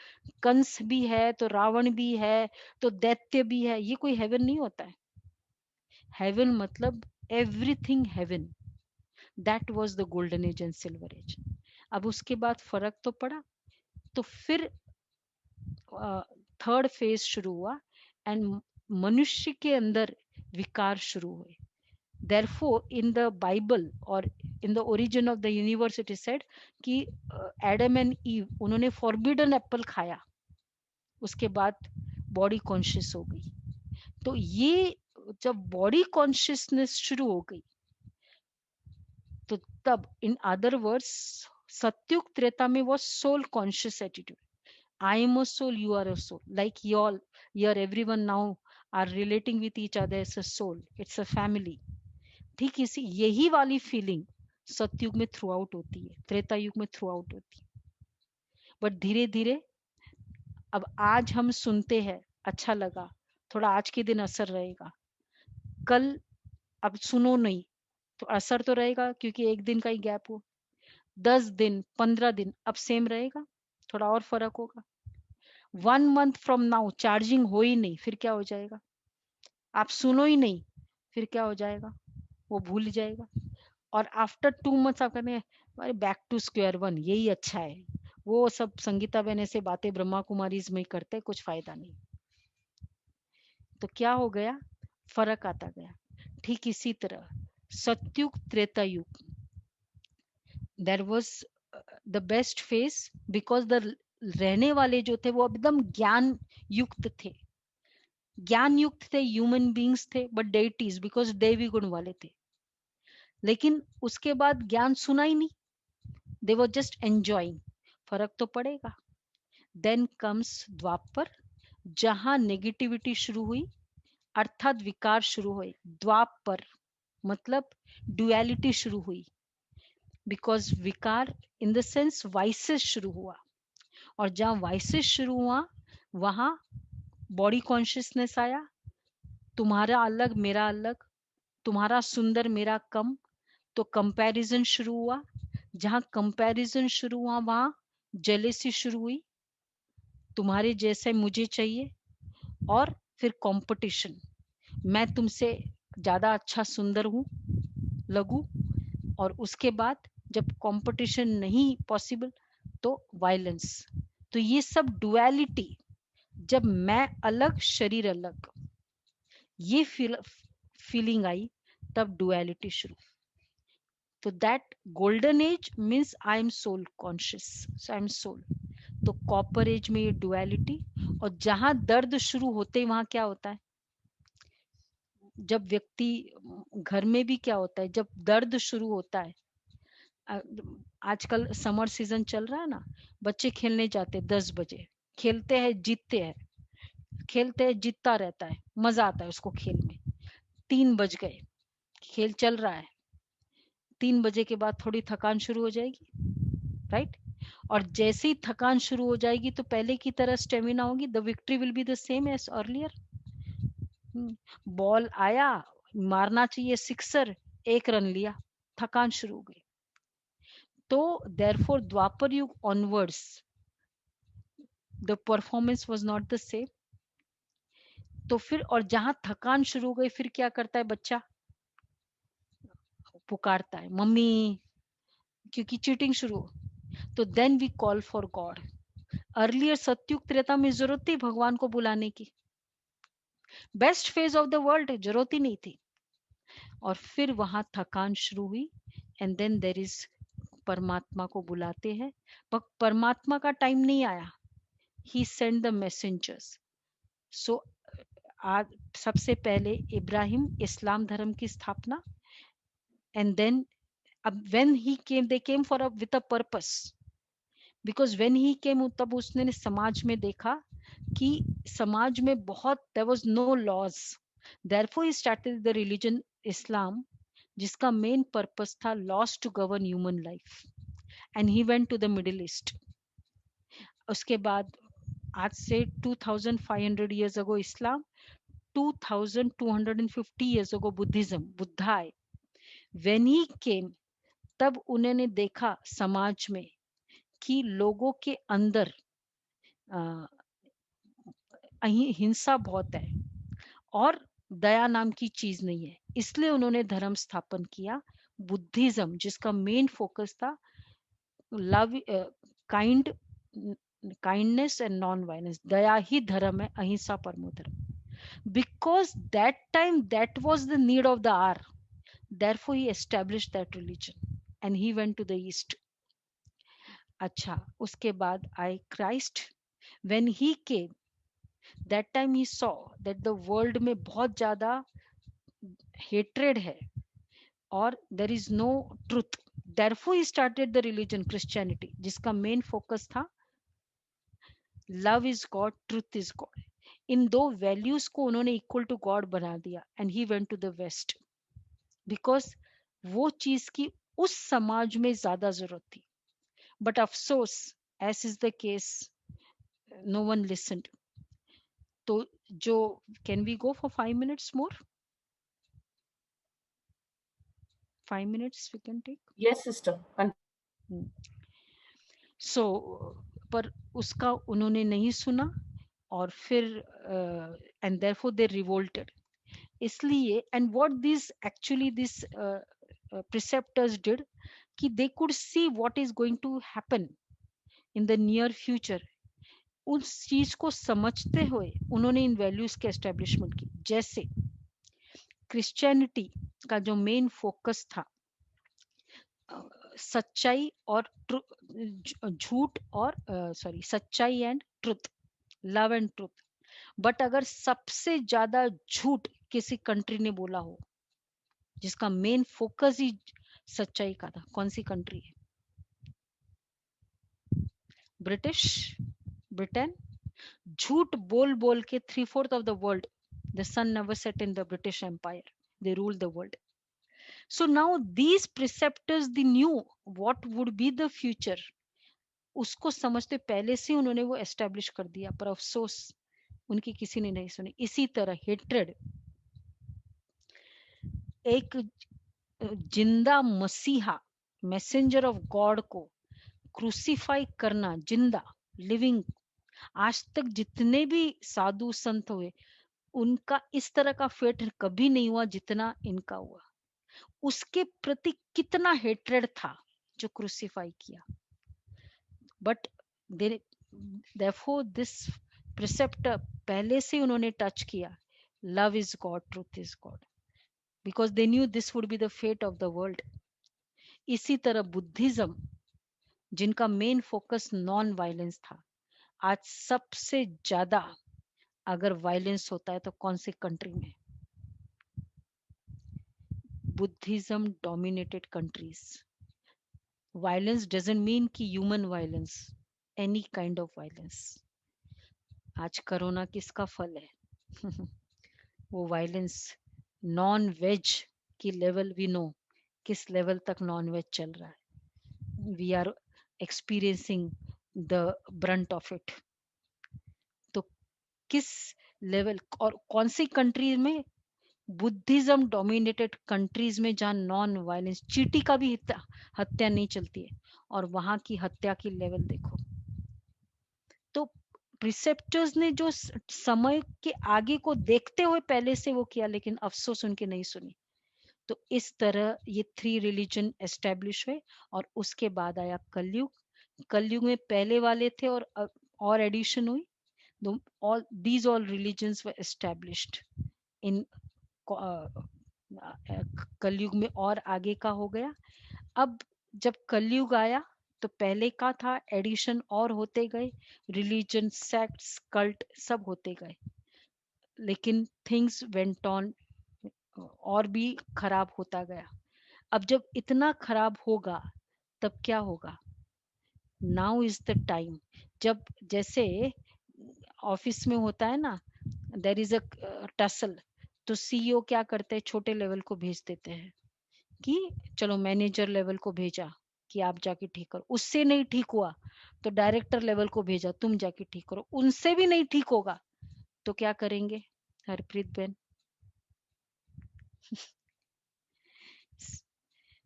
कंस भी है तो रावण भी है तो दैत्य भी है, ये कोई हेवन नहीं होता है. हेवन मतलब everything heaven. That was the golden age and silver age. अब उसके बाद फर्क तो पड़ा. तो फिर थर्ड फेज शुरू हुआ एंड मनुष्य के अंदर विकार शुरू हुए. Therefore, in the Bible or in the origin of the universe, it is said कि एडम एंड ईव उन्होंने फॉरबिडन एप्पल खाया, उसके बाद बॉडी कॉन्शियस हो गई. तो ये जब बॉडी कॉन्शियसनेस शुरू हो गई, तो तब इन अदर वर्ड्स सत्युग त्रेता में was soul conscious attitude. I am a soul, you are a soul. Like you all here, everyone now are relating with each other as a soul. It's a family. ठीक इसी यही वाली feeling सतयुग में through out होती है, त्रेता युग में थ्रू आउट होती है. बट धीरे धीरे अब आज हम सुनते हैं, अच्छा लगा, थोड़ा आज के दिन असर रहेगा. कल अब सुनो नहीं तो असर तो रहेगा, क्योंकि एक दिन का ही गैप हो. 10 दिन 15 दिन अब सेम रहेगा, थोड़ा और फर्क होगा. 1 मंथ फ्रॉम नाउ चार्जिंग हो ही नहीं, फिर क्या हो जाएगा? आप सुनो ही नहीं, फिर क्या हो जाएगा? वो भूल जाएगा. और आफ्टर 2 मंथ्स आप कहते हैं बैक टू स्क्वायर वन, यही अच्छा है. वो सब संगीता बहन से बातें ब्रह्मा कुमारीज में करते, कुछ फायदा नहीं. तो क्या हो गया? फर्क आता गया. ठीक इसी तरह Satyug Treta Yug, there was the best phase, because the रहने वाले जो थे वो एकदम ज्ञान युक्त थे. ज्ञान युक्त थे, ह्यूमन बींग्स थे, बट डेटीज बिकॉज देवी गुण वाले थे। लेकिन उसके बाद ज्ञान सुना ही नहीं, दे वर जस्ट एंजॉइंग। फर्क तो पड़ेगा। देन कम्स द्वापर, जहां नेगेटिविटी शुरू हुई, अर्थात विकार शुरू हुए। द्वापर मतलब डुअलिटी शुरू हुई, बिकॉज विकार इन द सेंस वाइसेस शुरू हुआ, और जहां वाइसेस शुरू हुआ वहां बॉडी कॉन्शियसनेस आया, तुम्हारा अलग मेरा अलग, तुम्हारा सुंदर मेरा कम, तो कंपैरिजन शुरू हुआ। जहां कंपैरिजन शुरू हुआ वहां जेलेसी शुरू हुई, तुम्हारे जैसे मुझे चाहिए, और फिर कंपटीशन, मैं तुमसे ज्यादा अच्छा सुंदर हूं लगू, और उसके बाद जब कंपटीशन नहीं पॉसिबल तो वायलेंस। तो ये सब डुअलिटी, जब मैं अलग शरीर अलग, ये फीलिंग आई, तब डुअलिटी शुरू। तो that golden age means I am soul conscious, so I am soul. तो कॉपर एज में ये डुअलिटी, और जहां दर्द शुरू होते वहां क्या होता है, जब व्यक्ति, घर में भी क्या होता है, जब दर्द शुरू होता है, आजकल समर सीजन चल रहा है ना, बच्चे खेलने जाते 10 बजे, खेलते हैं जीतते हैं, खेलते हैं जीतता रहता है, मजा आता है उसको खेल में। 3 बज गए, खेल चल रहा है, 3 बजे के बाद थोड़ी थकान शुरू हो जाएगी, राइट? और जैसे ही थकान शुरू हो जाएगी तो पहले की तरह स्टेमिना होगी, the victory will be the same as earlier. Ball आया, मारना चाहिए सिक्सर, 1 रन लिया, थकान शुरू हो गई। तो देयरफॉर द्वापर युग onwards the performance was not the same. तो फिर, और जहां थकान शुरू हो गई, फिर क्या करता है बच्चा, पुकारता है मम्मी, क्योंकि चीटिंग शुरू हो। तो then we call for God. Earlier Satyug Treta में जरूरत थी भगवान को बुलाने की, best phase of the world, जरूरत ही नहीं थी। और फिर वहां थकान शुरू हुई, एंड देन देर इज, परमात्मा को बुलाते हैं, पर परमात्मा का टाइम नहीं आया, he send the messengers. So आज सबसे पहले इब्राहिम, इस्लाम धर्म की स्थापना, एंड देन अब when he came, they came for with a purpose, because when he came तब उसने समाज में देखा कि समाज में बहुत, there was no laws, therefore he started the religion Islam, जिसका मेन पर्पस था laws to govern human life, and he went to the Middle East. उसके बाद आज से 2500 years ago इस्लाम, 2250 years ago बुद्धिज्म, बुद्धा आए। व्हेन ही केम, तब उन्होंने देखा समाज में कि लोगों के अंदर हिंसा बहुत है, और दया नाम की चीज नहीं है, इसलिए उन्होंने धर्म स्थापन किया बुद्धिज्म, जिसका मेन फोकस था love, kind, kindness and non violence, दया ही धर्म है, अहिंसा परमो धर्म। Because that time that was the need of the hour, therefore he established that religion and he went to the east. अच्छा, उसके बाद आए Christ. when he came, that time he saw that the world में बहुत ज्यादा hatred है, और there is no truth, therefore he started the religion Christianity, जिसका main focus था love is God, truth is God। इन दो वैल्यूज को उन्होंने इक्वल टू गॉड बना दिया, and he went to the west, because वो चीज की उस समाज में ज्यादा जरूरत थी। बट अफसोस, as is the case, no one listened. तो जो, can we go for 5 minutes more, 5 minutes we can take. Yes, sister. So पर उसका उन्होंने नहीं सुना, और फिर एंड देयरफॉर दे रिवोल्टेड। इसलिए, and what this actually this preceptors did, कि they could see what is going to happen in the near future। उस चीज को समझते हुए उन्होंने इन वैल्यूज के एस्टेब्लिशमेंट की। जैसे क्रिश्चियनिटी का जो मेन फोकस था सच्चाई और झूठ, और सॉरी, सच्चाई and truth, love and truth. But अगर सबसे ज्यादा झूठ किसी कंट्री ने बोला हो, जिसका मेन फोकस ही सच्चाई का था, कौन सी कंट्री है? British, Britain. झूठ बोल बोल के 3/4 of the world, the sun never set in the British Empire. They ruled the world. So now these preceptors, they knew what would be the future. उसको समझते पहले से उन्होंने वो एस्टेब्लिश कर दिया, पर अफसोस उनकी किसी ने नहीं सुनी। इसी तरह हेट्रेड, एक जिंदा मसीहा, मैसेंजर ऑफ गॉड को क्रूसीफाई करना, जिंदा लिविंग, आज तक जितने भी साधु संत हुए उनका इस तरह का फेट कभी नहीं हुआ जितना इनका हुआ। उसके प्रति कितना हेट्रेड था जो क्रूसीफाई किया। बट therefore this precept पहले से उन्होंने टच किया, love is God, truth is God, because they knew this would be the fate of the world. इसी तरह बुद्धिज्म, जिनका मेन फोकस नॉन वायलेंस था, आज सबसे ज्यादा अगर वायलेंस होता है तो कौन सी कंट्री में? Buddhism dominated countries. Violence doesn't mean कि human violence, any kind of violence. आज कोरोना किसका फल है? वो वायलेंस। नॉन वेज की लेवल वी नो किस लेवल तक नॉन वेज चल रहा है। We are experiencing the brunt of it. तो किस लेवल और कौन सी कंट्रीज में? बुद्धिज्म डोमिनेटेड कंट्रीज में जहां नॉन वायलेंस, चींटी का भी हत्या नहीं चलती है, और वहां की हत्या की लेवल देखो। तो प्रिसेप्टर्स ने जो समय के आगे को देखते हुए पहले से वो किया, लेकिन अफसोस उनकी नहीं सुनी। तो इस तरह ये 3 रिलीजन एस्टेब्लिश हुए, और उसके बाद आया कलयुग। कलयुग में पहले वाले थे और एडिशन हुई। all these all religions were established in कलयुग में, और आगे का हो गया। अब जब कलयुग आया तो पहले का था एडिशन और होते गए, रिलीजन, सेक्ट्स, कल्ट सब होते गए, लेकिन थिंग्स वेंट ऑन और भी खराब होता गया। अब जब इतना खराब होगा तब क्या होगा? Now is the time. जब जैसे ऑफिस में होता है ना, देयर इज अ टसल, तो सीईओ क्या करते हैं? छोटे लेवल को भेज देते हैं कि चलो मैनेजर लेवल को भेजा कि आप जाके ठीक करो। उससे नहीं ठीक हुआ तो डायरेक्टर लेवल को भेजा, तुम जाके ठीक करो। उनसे भी नहीं ठीक होगा तो क्या करेंगे हरप्रीत बहन?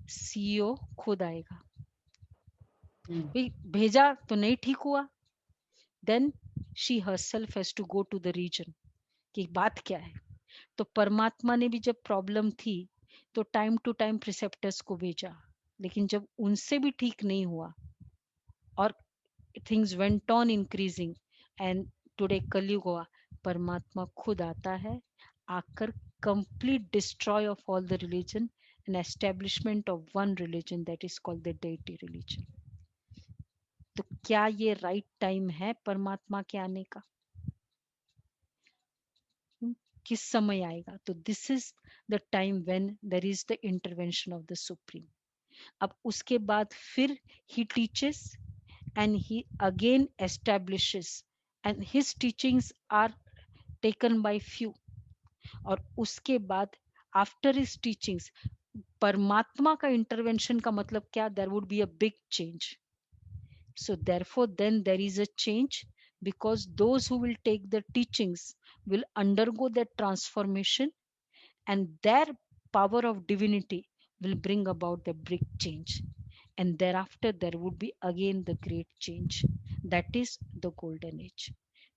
सीईओ खुद आएगा। भेजा तो नहीं ठीक हुआ, then she herself has to go to the region कि बात क्या है। तो परमात्मा ने भी जब प्रॉब्लम थी तो टाइम टू टाइम प्रिसेप्टर्स को भेजा, लेकिन जब उनसे भी ठीक नहीं हुआ और things went on increasing and today कलयुग हुआ, परमात्मा खुद आता है, आकर complete destroy of all the religion and establishment of one religion that is called the deity religion. तो क्या ये राइट टाइम है परमात्मा के आने का? किस समय आएगा? तो this is the time when there is the intervention of the supreme. अब उसके बाद फिर he teaches and he again establishes, and his teachings are taken by few। और उसके बाद आफ्टर his teachings परमात्मा का इंटरवेंशन का मतलब क्या? there would be a big change। so therefore then there is a change, because those who will take the teachings will undergo that transformation, and their power of divinity will bring about the big change, and thereafter there would be again the great change, that is the golden age।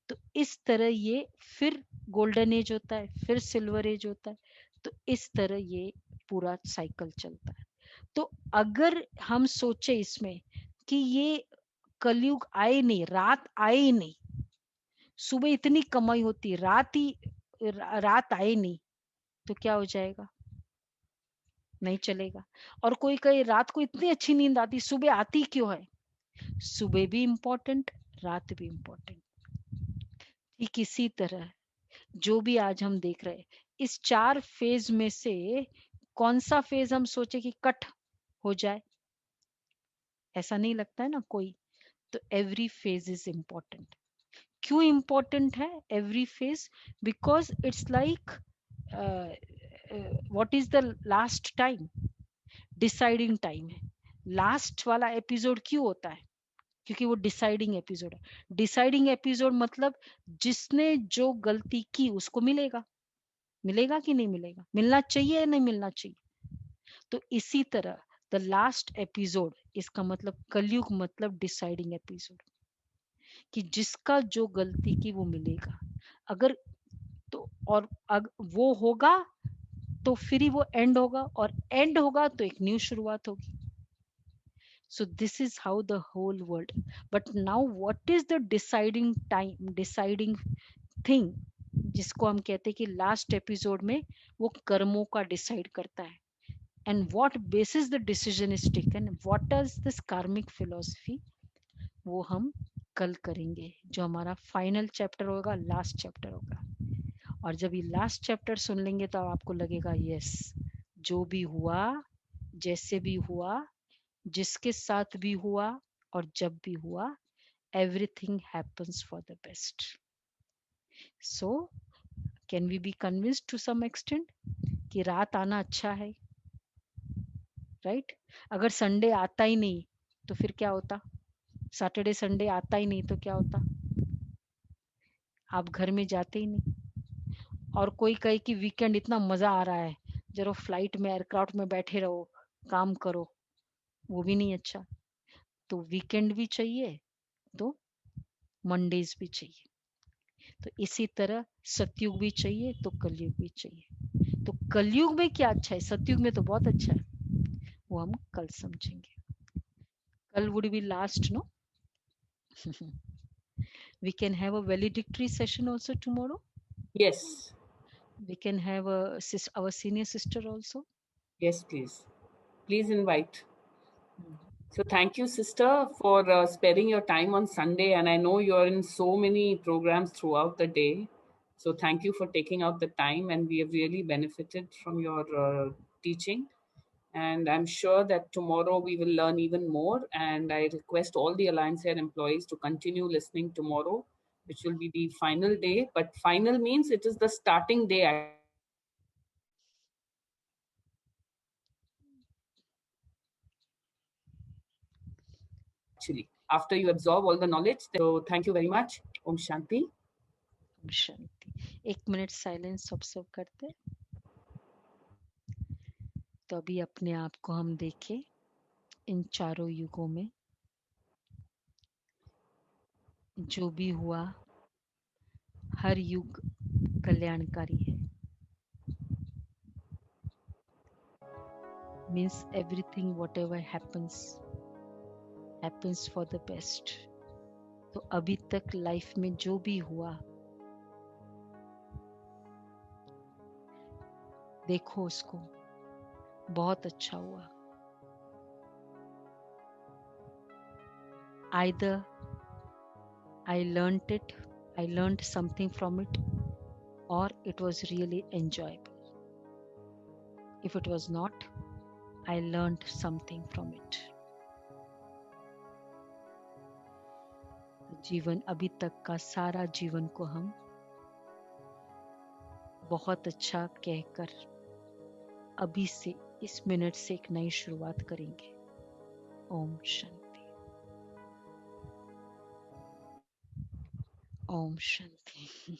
तो इस तरह ये फिर golden age होता है, फिर silver as होता है। तो इस तरह ये पूरा साइकिल चलता है। तो अगर हम सोचे इसमें कि ये कलयुग आए नहीं, रात आए ही नहीं, सुबह इतनी कमाई होती, रात आए नहीं, तो क्या हो जाएगा? नहीं चलेगा। और कोई कहे रात को इतनी अच्छी नींद आती, सुबह आती क्यों है? सुबह भी इंपॉर्टेंट, रात भी इंपॉर्टेंट। ठीक इसी तरह जो भी आज हम देख रहे हैं, इस 4 फेज में से कौन सा फेज हम सोचे कि कट हो जाए, ऐसा नहीं लगता है ना कोई। तो एवरी फेज इज इम्पोर्टेंट। क्यों इम्पोर्टेंट है every phase? Because it's like what is the last time, deciding time है। लास्ट वाला एपिसोड क्यों होता है? क्योंकि वो डिसाइडिंग एपिसोड है। डिसाइडिंग एपिसोड मतलब जिसने जो गलती की उसको मिलेगा। मिलेगा कि नहीं मिलेगा? मिलना चाहिए या नहीं मिलना चाहिए? तो इसी तरह द लास्ट एपिसोड, इसका मतलब कलयुग मतलब डिसाइडिंग एपिसोड, कि जिसका जो गलती की वो मिलेगा। अगर तो और वो होगा तो फिर ही वो एंड होगा, और एंड होगा तो एक न्यू शुरुआत होगी। So this is how the whole world. But now what is the deciding time, deciding thing, जिसको हम कहते हैं कि लास्ट एपिसोड में वो कर्मों का डिसाइड करता है। And what basis the decision is taken, what is this कार्मिक फिलोसफी, वो हम कल करेंगे, जो हमारा फाइनल चैप्टर होगा, लास्ट चैप्टर होगा। और जब ये लास्ट चैप्टर सुन लेंगे तो आपको लगेगा यस, जो भी हुआ, जैसे भी हुआ, जिसके साथ भी हुआ और जब भी हुआ, everything happens for the best. So can we be convinced to some extent कि रात आना अच्छा है, राइट? अगर संडे आता ही नहीं तो फिर क्या होता? सैटरडे संडे आता ही नहीं तो क्या होता? आप घर में जाते ही नहीं। और कोई कहे कि वीकेंड इतना मजा आ रहा है, जरा फ्लाइट में एयरक्राफ्ट में बैठे रहो, काम करो, वो भी नहीं अच्छा। तो वीकेंड भी चाहिए, तो मंडेज भी चाहिए। तो इसी तरह सतयुग भी चाहिए तो कलयुग भी चाहिए। तो कलयुग में क्या अच्छा है, सतयुग में तो बहुत अच्छा है, वो हम कल समझेंगे। कल would be last, no? We can have a valedictory session also tomorrow. Yes. We can have our senior sister also. Yes, please. Please invite. Mhm. So thank you, sister, for sparing your time on Sunday. And I know you're in so many programs throughout the day. So thank you for taking out the time. And we have really benefited from your teaching. And I'm sure that tomorrow we will learn even more. And I request all the Alliance Air employees to continue listening tomorrow, which will be the final day. But final means it is the starting day actually, after you absorb all the knowledge. So thank you very much. Om Shanti. Om Shanti. 1 minute silence observe करते। तो अभी अपने आप को हम देखें इन चारों युगों में जो भी हुआ, हर युग कल्याणकारी है। Means everything whatever happens for the best. तो अभी तक लाइफ में जो भी हुआ, देखो उसको, बहुत अच्छा हुआ। Either I learned something from it, or it was really enjoyable. If it was not, I learned something from it. जीवन अभी तक का सारा जीवन को हम बहुत अच्छा कहकर अभी से इस मिनट से एक नई शुरुआत करेंगे। ओम शांति। ओम शांति।